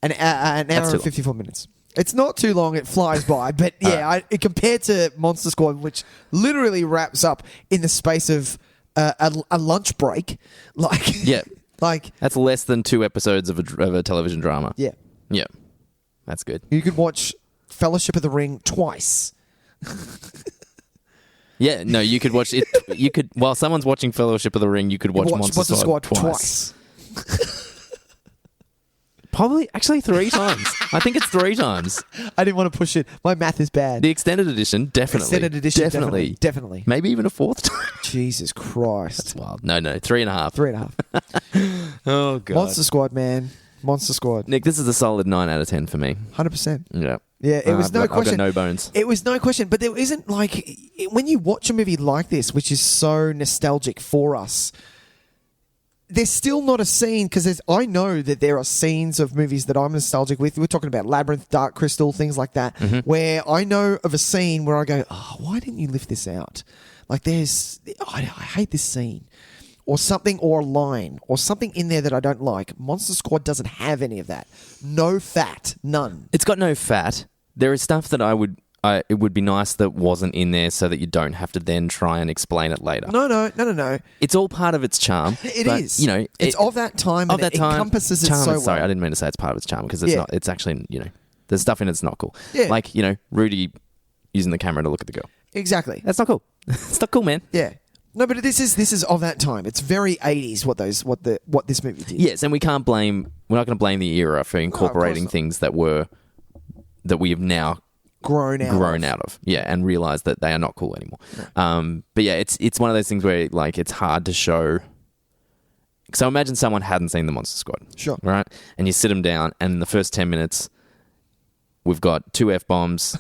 an hour and 54 minutes. It's not too long. It flies by. But yeah, compared to Monster Squad, which literally wraps up in the space of a lunch break, like yeah, like that's less than 2 episodes of a television drama. Yeah, yeah, that's good. You could watch Fellowship of the Ring twice. Yeah, no, you could watch it. You could, while someone's watching Fellowship of the Ring, you could watch Monster Squad twice. Probably, actually 3 times. I think it's 3 times. I didn't want to push it. My math is bad. The extended edition, definitely. Definitely. Maybe even a 4th time. Jesus Christ. That's wild. No, 3.5. 3.5. Oh, God. Monster Squad, man. Monster Squad. Nick, this is a solid 9 out of 10 for me. 100%. Yeah. Yeah, it was no question. I've got no bones. It was no question. But there isn't like, when you watch a movie like this, which is so nostalgic for us, there's still not a scene, because I know that there are scenes of movies that I'm nostalgic with. We're talking about Labyrinth, Dark Crystal, things like that, where I know of a scene where I go, oh, why didn't you lift this out? Like I hate this scene. Or something, or a line, or something in there that I don't like. Monster Squad doesn't have any of that. No fat. None. It's got no fat. There is stuff that it would be nice that wasn't in there so that you don't have to then try and explain it later. No. It's all part of its charm. It is. You know, it's of that time, and it encompasses it so well. Sorry, I didn't mean to say it's part of its charm, because it's not. It's actually, there's stuff in it's not cool. Yeah. Like, Rudy using the camera to look at the girl. Exactly. That's not cool. It's not cool, man. Yeah. No, but this is of that time. It's very 80s what this movie did. Yes, and we're not going to blame the era for incorporating things that we have now grown out of. Yeah, and realize that they are not cool anymore. No. But yeah, it's one of those things where like it's hard to show. So imagine someone hadn't seen the Monster Squad. Sure. Right? And you sit them down, and in the first 10 minutes, we've got 2 F-bombs,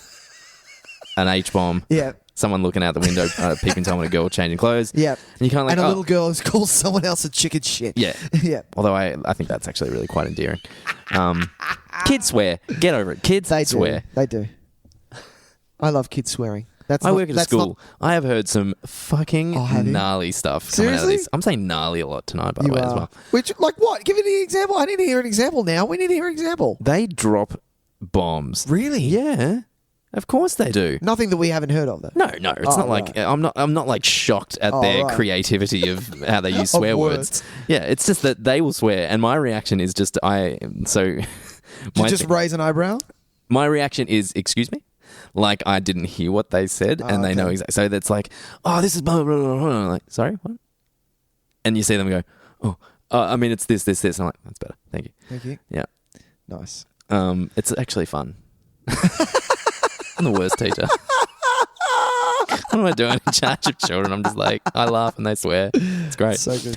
an H-bomb. Yeah. Someone looking out the window, peeping Tom and a girl changing clothes. Yeah. And you kind of like, and a little girl who calls someone else a chicken shit. Yeah. Yeah. Although I think that's actually really quite endearing. Kids swear. Get over it. Kids swear. They do. I love kids swearing. I work at a school. I have heard some fucking gnarly stuff coming out of this. I'm saying gnarly a lot tonight, by the way, as well. Which, like what? Give me an example. I need to hear an example now. We need to hear an example. They drop bombs. Really? Yeah. Of course they do. Nothing that we haven't heard of, though. No, it's not like I'm not like shocked at their creativity of how they use swear words. Yeah, it's just that they will swear, and my reaction is just just raise an eyebrow. My reaction is, excuse me, like I didn't hear what they said, and they know exactly. So that's like, oh, this is blah, blah, blah, blah. I'm like, sorry, what? And you see them go, oh, I mean, it's this. And I'm like, that's better. Thank you. Thank you. Yeah. Nice. It's actually fun. I'm the worst teacher. What am I doing in charge of children? I'm just like, I laugh and they swear. It's great. So good.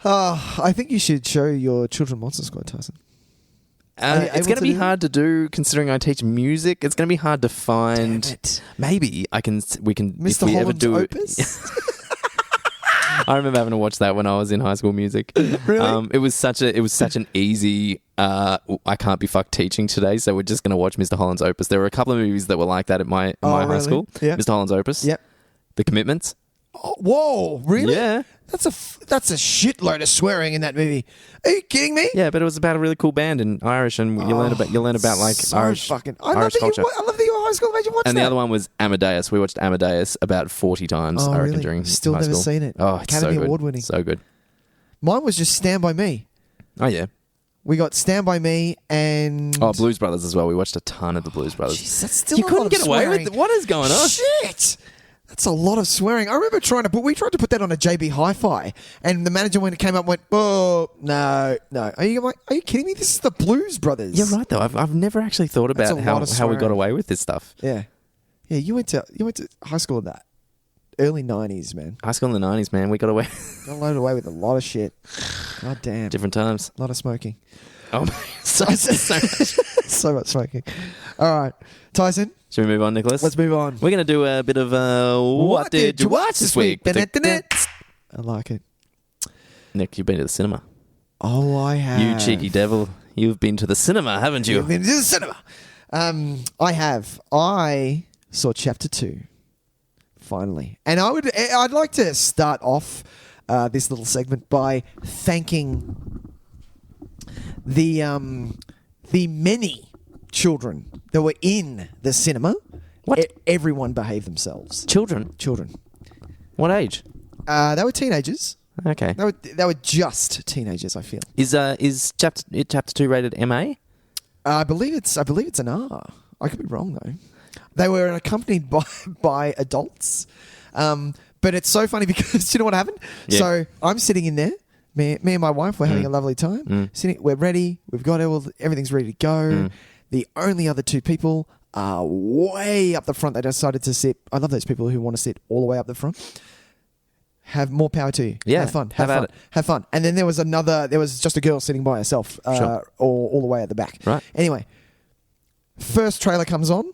I think you should show your children Monster Squad, Tyson. Are you It's able going to to be do that? hard to do considering I teach music. It's going to be hard to find. Damn it. Maybe I can. We can. Mr. If we ever Holland's do Opus? I remember having to watch that when I was in high school music. Really? It was such an easy. I can't be fucked teaching today, so we're just going to watch Mr. Holland's Opus. There were a couple of movies that were like that at my high really? school. Yeah. Mr. Holland's Opus. Yep. The Commitments. Oh, whoa, really? Yeah. That's a shitload of swearing in that movie. Are you kidding me? Yeah, but it was about a really cool band in Irish, and you learn about like So Irish fucking. Irish culture. I love that your high school made you watch And that. the other one was Amadeus. We watched Amadeus about 40 times, Oh, I reckon, really? during Still high never school. seen it. Oh, it's Academy so good. Award winning. So good. Mine was just Stand By Me. Oh, yeah. We got Stand By Me and... Oh, Blues Brothers as well. We watched a ton of the Blues Brothers. Jeez, that's still You a couldn't lot of get away swearing. with it. What is going on? Shit! That's a lot of swearing. I remember we tried to put that on a JB Hi-Fi, and the manager when it came up went, "Oh no. Are you kidding me? This is the Blues Brothers." You're right, though. I've never actually thought That's about a lot of how we got swearing. away with this stuff. Yeah. You went to high school in that early 90s, man. High school in the 90s, man. We got away. Got loaded away with a lot of shit. God damn. Different times. A lot of smoking. Oh, my. So much. So much smoking. All right, Tyson. Should we move on, Nicholas? Let's move on. We're going to do a bit of what did you watch this week? I like it. Nick, you've been to the cinema. Oh, I have. You cheeky devil. You've been to the cinema, haven't you? You've been to the cinema. I have. I saw Chapter 2. Finally. And I'd like to start off this little segment by thanking the many children that were in the cinema. What? Everyone behaved themselves. Children. What age? They were teenagers. Okay. They were just teenagers, I feel. Is chapter 2 rated MA? I believe it's an R. I could be wrong though. They were accompanied by adults, but it's so funny because you know what happened. Yeah. So I'm sitting in there. Me and my wife were having a lovely time. Sitting, we're ready. We've got everything's ready to go. The only other two people are way up the front. They decided to sit. I love those people who want to sit all the way up the front. Have more power to you. Yeah, have fun. have at it. Have fun. And then there was just a girl sitting by herself, Sure. all the way at the back. Right. Anyway, first trailer comes on.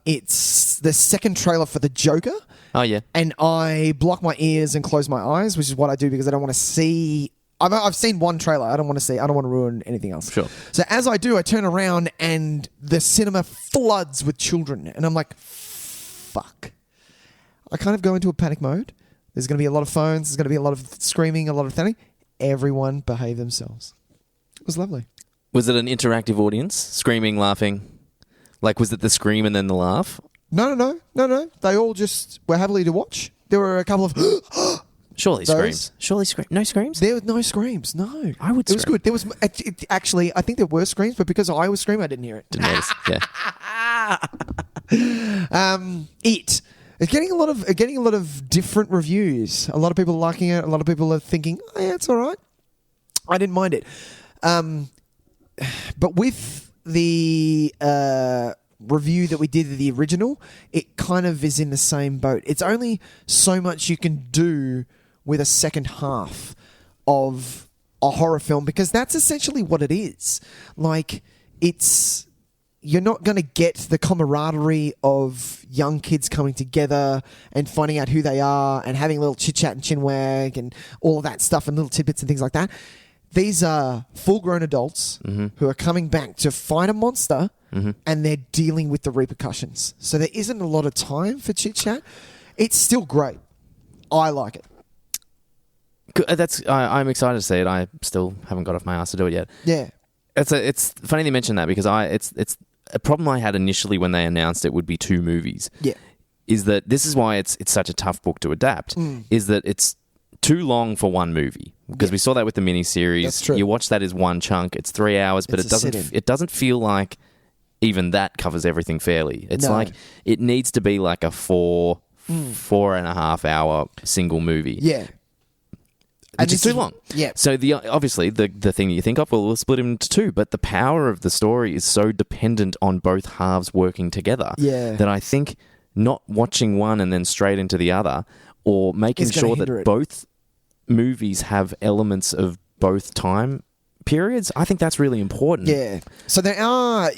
It's the second trailer for the Joker. Oh, yeah. And I block my ears and close my eyes, which is what I do because I don't want to see. I've seen one trailer. I don't want to ruin anything else. Sure. So as I do, I turn around and the cinema floods with children, and I'm like, "Fuck!" I kind of go into a panic mode. There's going to be a lot of phones. There's going to be a lot of screaming, a lot of thing. Everyone behave themselves. It was lovely. Was it an interactive audience? Screaming, laughing? Like, was it the scream and then the laugh? No. They all just were happily to watch. There were a couple of. Surely Those? screams. Surely screams. No screams? There were no screams. No, I would It was scream. good. There was actually. I think there were screams, but because I was screaming, I didn't hear it. Didn't notice. Yeah. It's getting a lot of different reviews. A lot of people are liking it. A lot of people are thinking, "Oh, yeah, it's all right." I didn't mind it, but with the review that we did of the original, it kind of is in the same boat. It's only so much you can do with a second half of a horror film because that's essentially what it is. Like, you're not going to get the camaraderie of young kids coming together and finding out who they are and having a little chit-chat and chinwag and all of that stuff and little tidbits and things like that. These are full-grown adults who are coming back to fight a monster and they're dealing with the repercussions. So there isn't a lot of time for chit-chat. It's still great. I like it. I'm excited to see it. I still haven't got off my ass to do it yet. Yeah. It's funny they mention that because it's a problem I had initially when they announced it would be 2 movies. Yeah. Is that this is why it's such a tough book to adapt. Is that it's too long for one movie because we saw that with the miniseries. That's true. You watch that as one chunk. It's 3 hours, but It's a sit-in. it doesn't feel like even that covers everything fairly. It's No. like it needs to be like a 4.5 hour single movie. Yeah. Which is this too long. Yeah. So obviously the thing that you think of, well, we'll split them into 2, but the power of the story is so dependent on both halves working together that I think not watching one and then straight into the other, or making It's gonna sure hinder that it. both movies have elements of both time periods. I think that's really important. Yeah. So there are,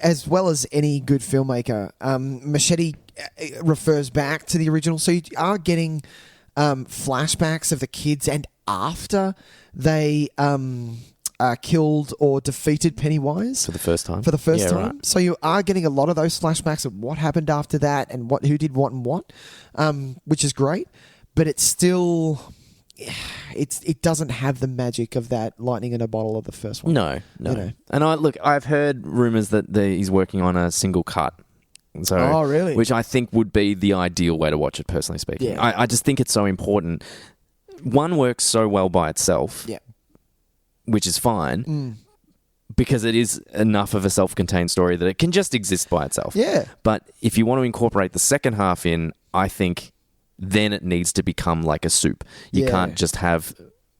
as well as any good filmmaker, Machete refers back to the original. So you are getting flashbacks of the kids and after they killed or defeated Pennywise For the first time. time. Right. So you are getting a lot of those flashbacks of what happened after that and who did what and what, which is great. But it's still, it doesn't have the magic of that lightning in a bottle of the first one. No. You know. And I've heard rumours that he's working on a single cut. So, Oh, really? Which I think would be the ideal way to watch it, personally speaking. Yeah. I just think it's so important. One works so well by itself, Yeah. which is fine, because it is enough of a self-contained story that it can just exist by itself. Yeah. But if you want to incorporate the second half in, I think then it needs to become like a soup. You Yeah. can't just have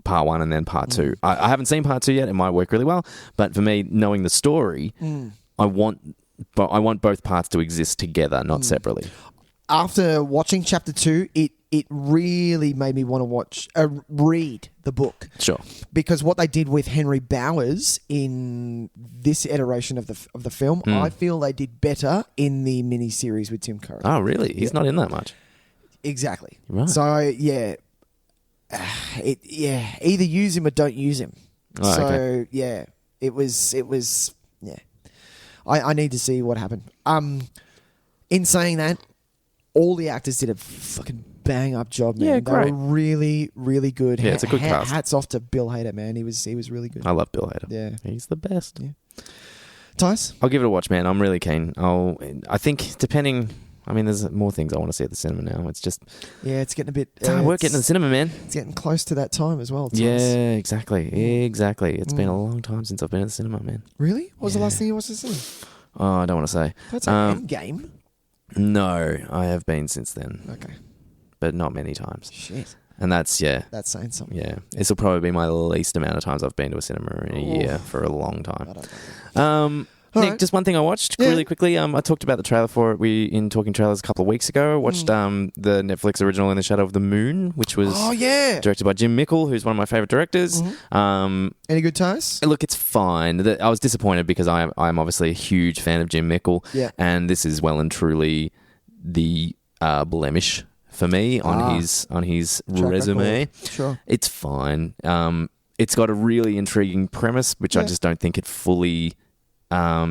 part one and then part two. I haven't seen part two yet. It might work really well. But for me, knowing the story, I want both parts to exist together, not separately. After watching chapter 2, it really made me want to read the book. Sure. Because what they did with Henry Bowers in this iteration of the film, I feel they did better in the miniseries with Tim Curry. Oh, really? He's not in that much. Exactly. Right. So yeah, either use him or don't use him. Oh, so okay. yeah, it was yeah. I need to see what happened. In saying that, all the actors did a fucking bang up job, man. Yeah, They great. were really, really good. Yeah, it's a good cast. Hats off to Bill Hader, man. He was really good. I love Bill Hader. Yeah. He's the best. Yeah. Tys? I'll give it a watch, man. I'm really keen. I think depending... I mean, there's more things I want to see at the cinema now. It's just... Yeah, it's getting a bit... It's hard work getting to the cinema, man. It's getting close to that time as well. Tys. Yeah, exactly. Exactly. It's been a long time since I've been at the cinema, man. Really? What was the last thing you watched at the cinema? Oh, I don't want to say. That's an Endgame. No, I have been since then, Okay. but not many times. Shit. And that's, yeah. That's saying something. Yeah. This will probably be my least amount of times I've been to a cinema in a year for a long time. I don't know. Nick, right. just one thing I watched really quickly. I talked about the trailer for it in Talkin Trailers a couple of weeks ago. I watched the Netflix original In the Shadow of the Moon, which was directed by Jim Mickle, who's one of my favourite directors. Any good ties? Look, it's fine. I was disappointed because I'm obviously a huge fan of Jim Mickle, and this is well and truly the blemish for me on his resume. Record. Sure. It's fine. It's got a really intriguing premise, which I just don't think it fully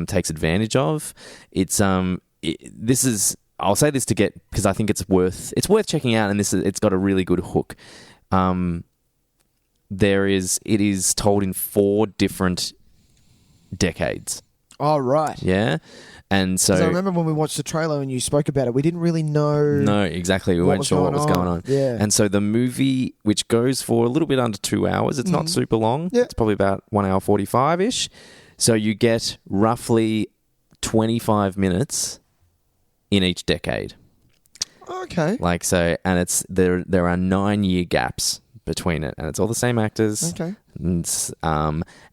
takes advantage of. It's this is, I'll say this to get, because I think it's worth checking out, and it's got a really good hook. It is told in 4 different decades. Oh, right. Yeah. And so 'Cause I remember when we watched the trailer and you spoke about it, we didn't really know. No, exactly. We weren't sure what was going on. Yeah. And so the movie, which goes for a little bit under 2 hours, it's not super long. Yeah. It's probably about 1 hour 45-ish. So you get roughly 25 minutes in each decade. Okay. Like, so, and it's there are 9-year gaps between it, and it's all the same actors. Okay. And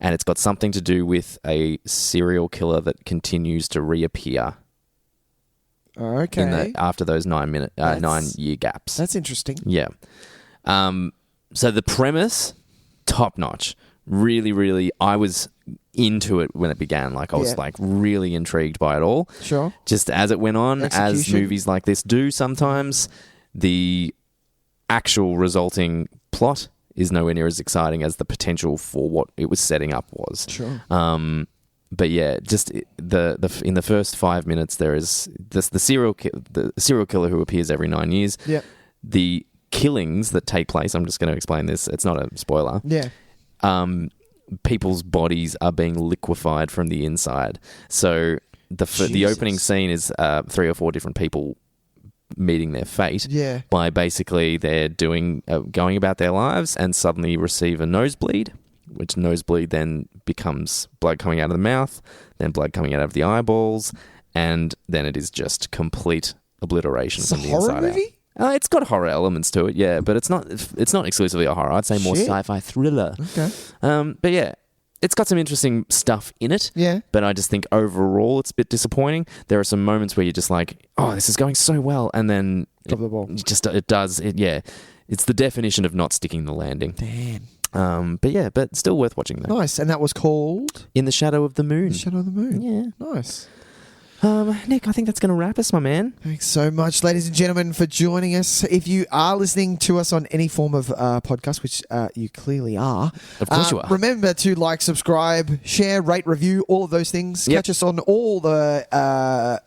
it's got something to do with a serial killer that continues to reappear Okay. after those 9-year gaps. That's interesting. Yeah. So the premise, top notch. Really, really, I was into it when it began. Like, I was like really intrigued by it all. Sure. Just as it went on, as Execution. movies like this do sometimes, the actual resulting plot is nowhere near as exciting as the potential for what it was setting up was. Sure. But yeah, just in the first 5 minutes, there is the serial killer who appears every 9 years. Yeah. The killings that take place. I'm just going to explain this. It's not a spoiler. Yeah. People's bodies are being liquefied from the inside. So the opening scene is 3 or 4 different people meeting their fate. Yeah. By basically they're going about their lives and suddenly receive a nosebleed, which nosebleed then becomes blood coming out of the mouth, then blood coming out of the eyeballs, and then it is just complete obliteration from the inside movie? out. It's got horror elements to it, yeah, but it's not exclusively a horror. I'd say more sci-fi thriller. Okay. But yeah, it's got some interesting stuff in it. Yeah. But I just think overall it's a bit disappointing. There are some moments where you're just like, oh, this is going so well, and then Drop the ball. It's the definition of not sticking the landing. Damn. But still worth watching though. Nice. And that was called In the Shadow of the Moon. Shadow of the Moon. Yeah. Nice. Nick, I think that's going to wrap us, my man. Thanks so much, ladies and gentlemen, for joining us. If you are listening to us on any form of podcast, which you clearly are, Of course you are. Remember to like, subscribe, share, rate, review, all of those things. Yep. Catch us on all the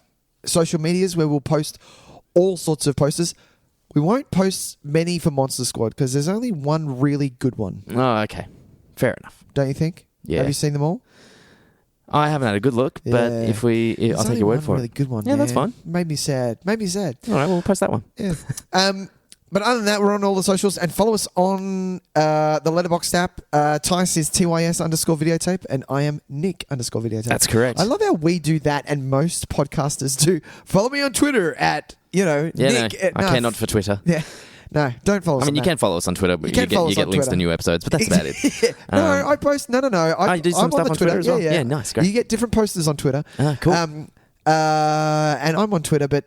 social medias where we'll post all sorts of posters. We won't post many for Monster Squad because there's only one really good one. Oh, okay. Fair enough. Don't you think? Yeah. Have you seen them all? I haven't had a good look, but Yeah. I'll take your word for really it. good one. Yeah, that's man. fine. Made me sad. All All right, we'll post that one. Yeah. But other than that, we're on all the socials and follow us on the Letterboxd app. Tys is TYS_videotape and I am Nick_videotape. That's correct. I love how we do that and most podcasters do. Follow me on Twitter at, Nick. No, I cannot for Twitter. Yeah. No, don't follow us. I mean, on you that. can follow us on Twitter, but you can follow us get on links to Twitter. new episodes, but that's about it. Yeah. No, I post. No. you do some I'm stuff the on Twitter as well? Yeah. Yeah, nice, great. You get different posters on Twitter. Cool. And I'm on Twitter, but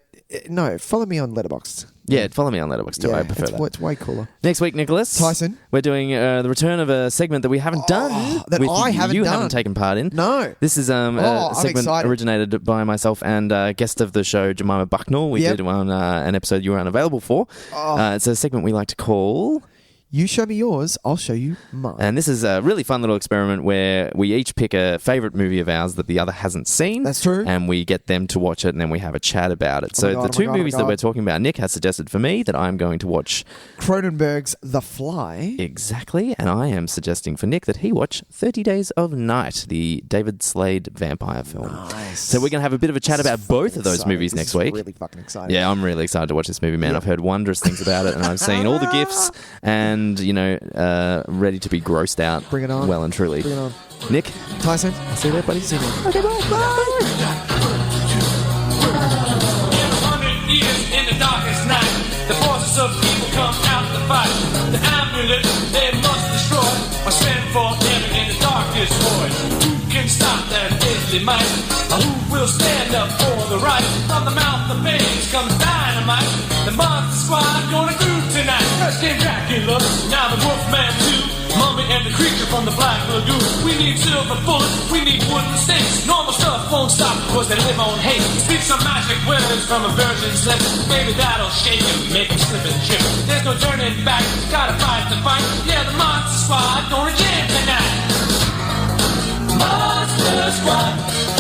no, follow me on Letterboxd. Yeah, follow me on Letterboxd too. I prefer that. It's way cooler. Next week, Nicholas. Tyson. We're doing the return of a segment that we haven't done. that I haven't you done. haven't taken part in. No. This is a I'm segment excited. originated by myself and guest of the show, Jemima Bucknell. We Yep. did on an episode you were unavailable for. It's a segment we like to call... You show me yours, I'll show you mine. And this is a really fun little experiment where we each pick a favourite movie of ours that the other hasn't seen. That's true. And we get them to watch it and then we have a chat about it. So my God, the two oh my God, movies oh my that God. we're talking about, Nick has suggested for me that I'm going to watch Cronenberg's The Fly. exactly, and I am suggesting for Nick that he watch 30 Days of Night, the David Slade vampire film. Nice. So we're going to have a bit of a chat This is about both fucking of those exciting. movies This next is week. really fucking exciting. Yeah, I'm really excited to watch this movie, man. I've heard wondrous things about it, and I've seen all the gifs, and ready to be grossed out. Bring it on. Well and truly. Bring it on. Nick, Tyson. see you there, buddy. See you there. Okay, bye. 100 years in the darkest night, the forces of evil come out to fight. The amulet they must destroy, or spend forever in the darkest void. Who can stop that deadly might? Who will stand up for the right? From the mouth of babes comes dynamite. The monster squad gonna do tonight. First came Dracula, now the Wolfman too. Mummy and the creature from the Black Lagoon. We need silver bullets, we need wooden stakes. Normal stuff won't stop because they live on hate. Speak some magic words from a virgin's lips. Maybe that'll shake him, make him slip and trip. There's no turning back, gotta fight the fight. Yeah, the monster squad gonna jam tonight. Monster squad.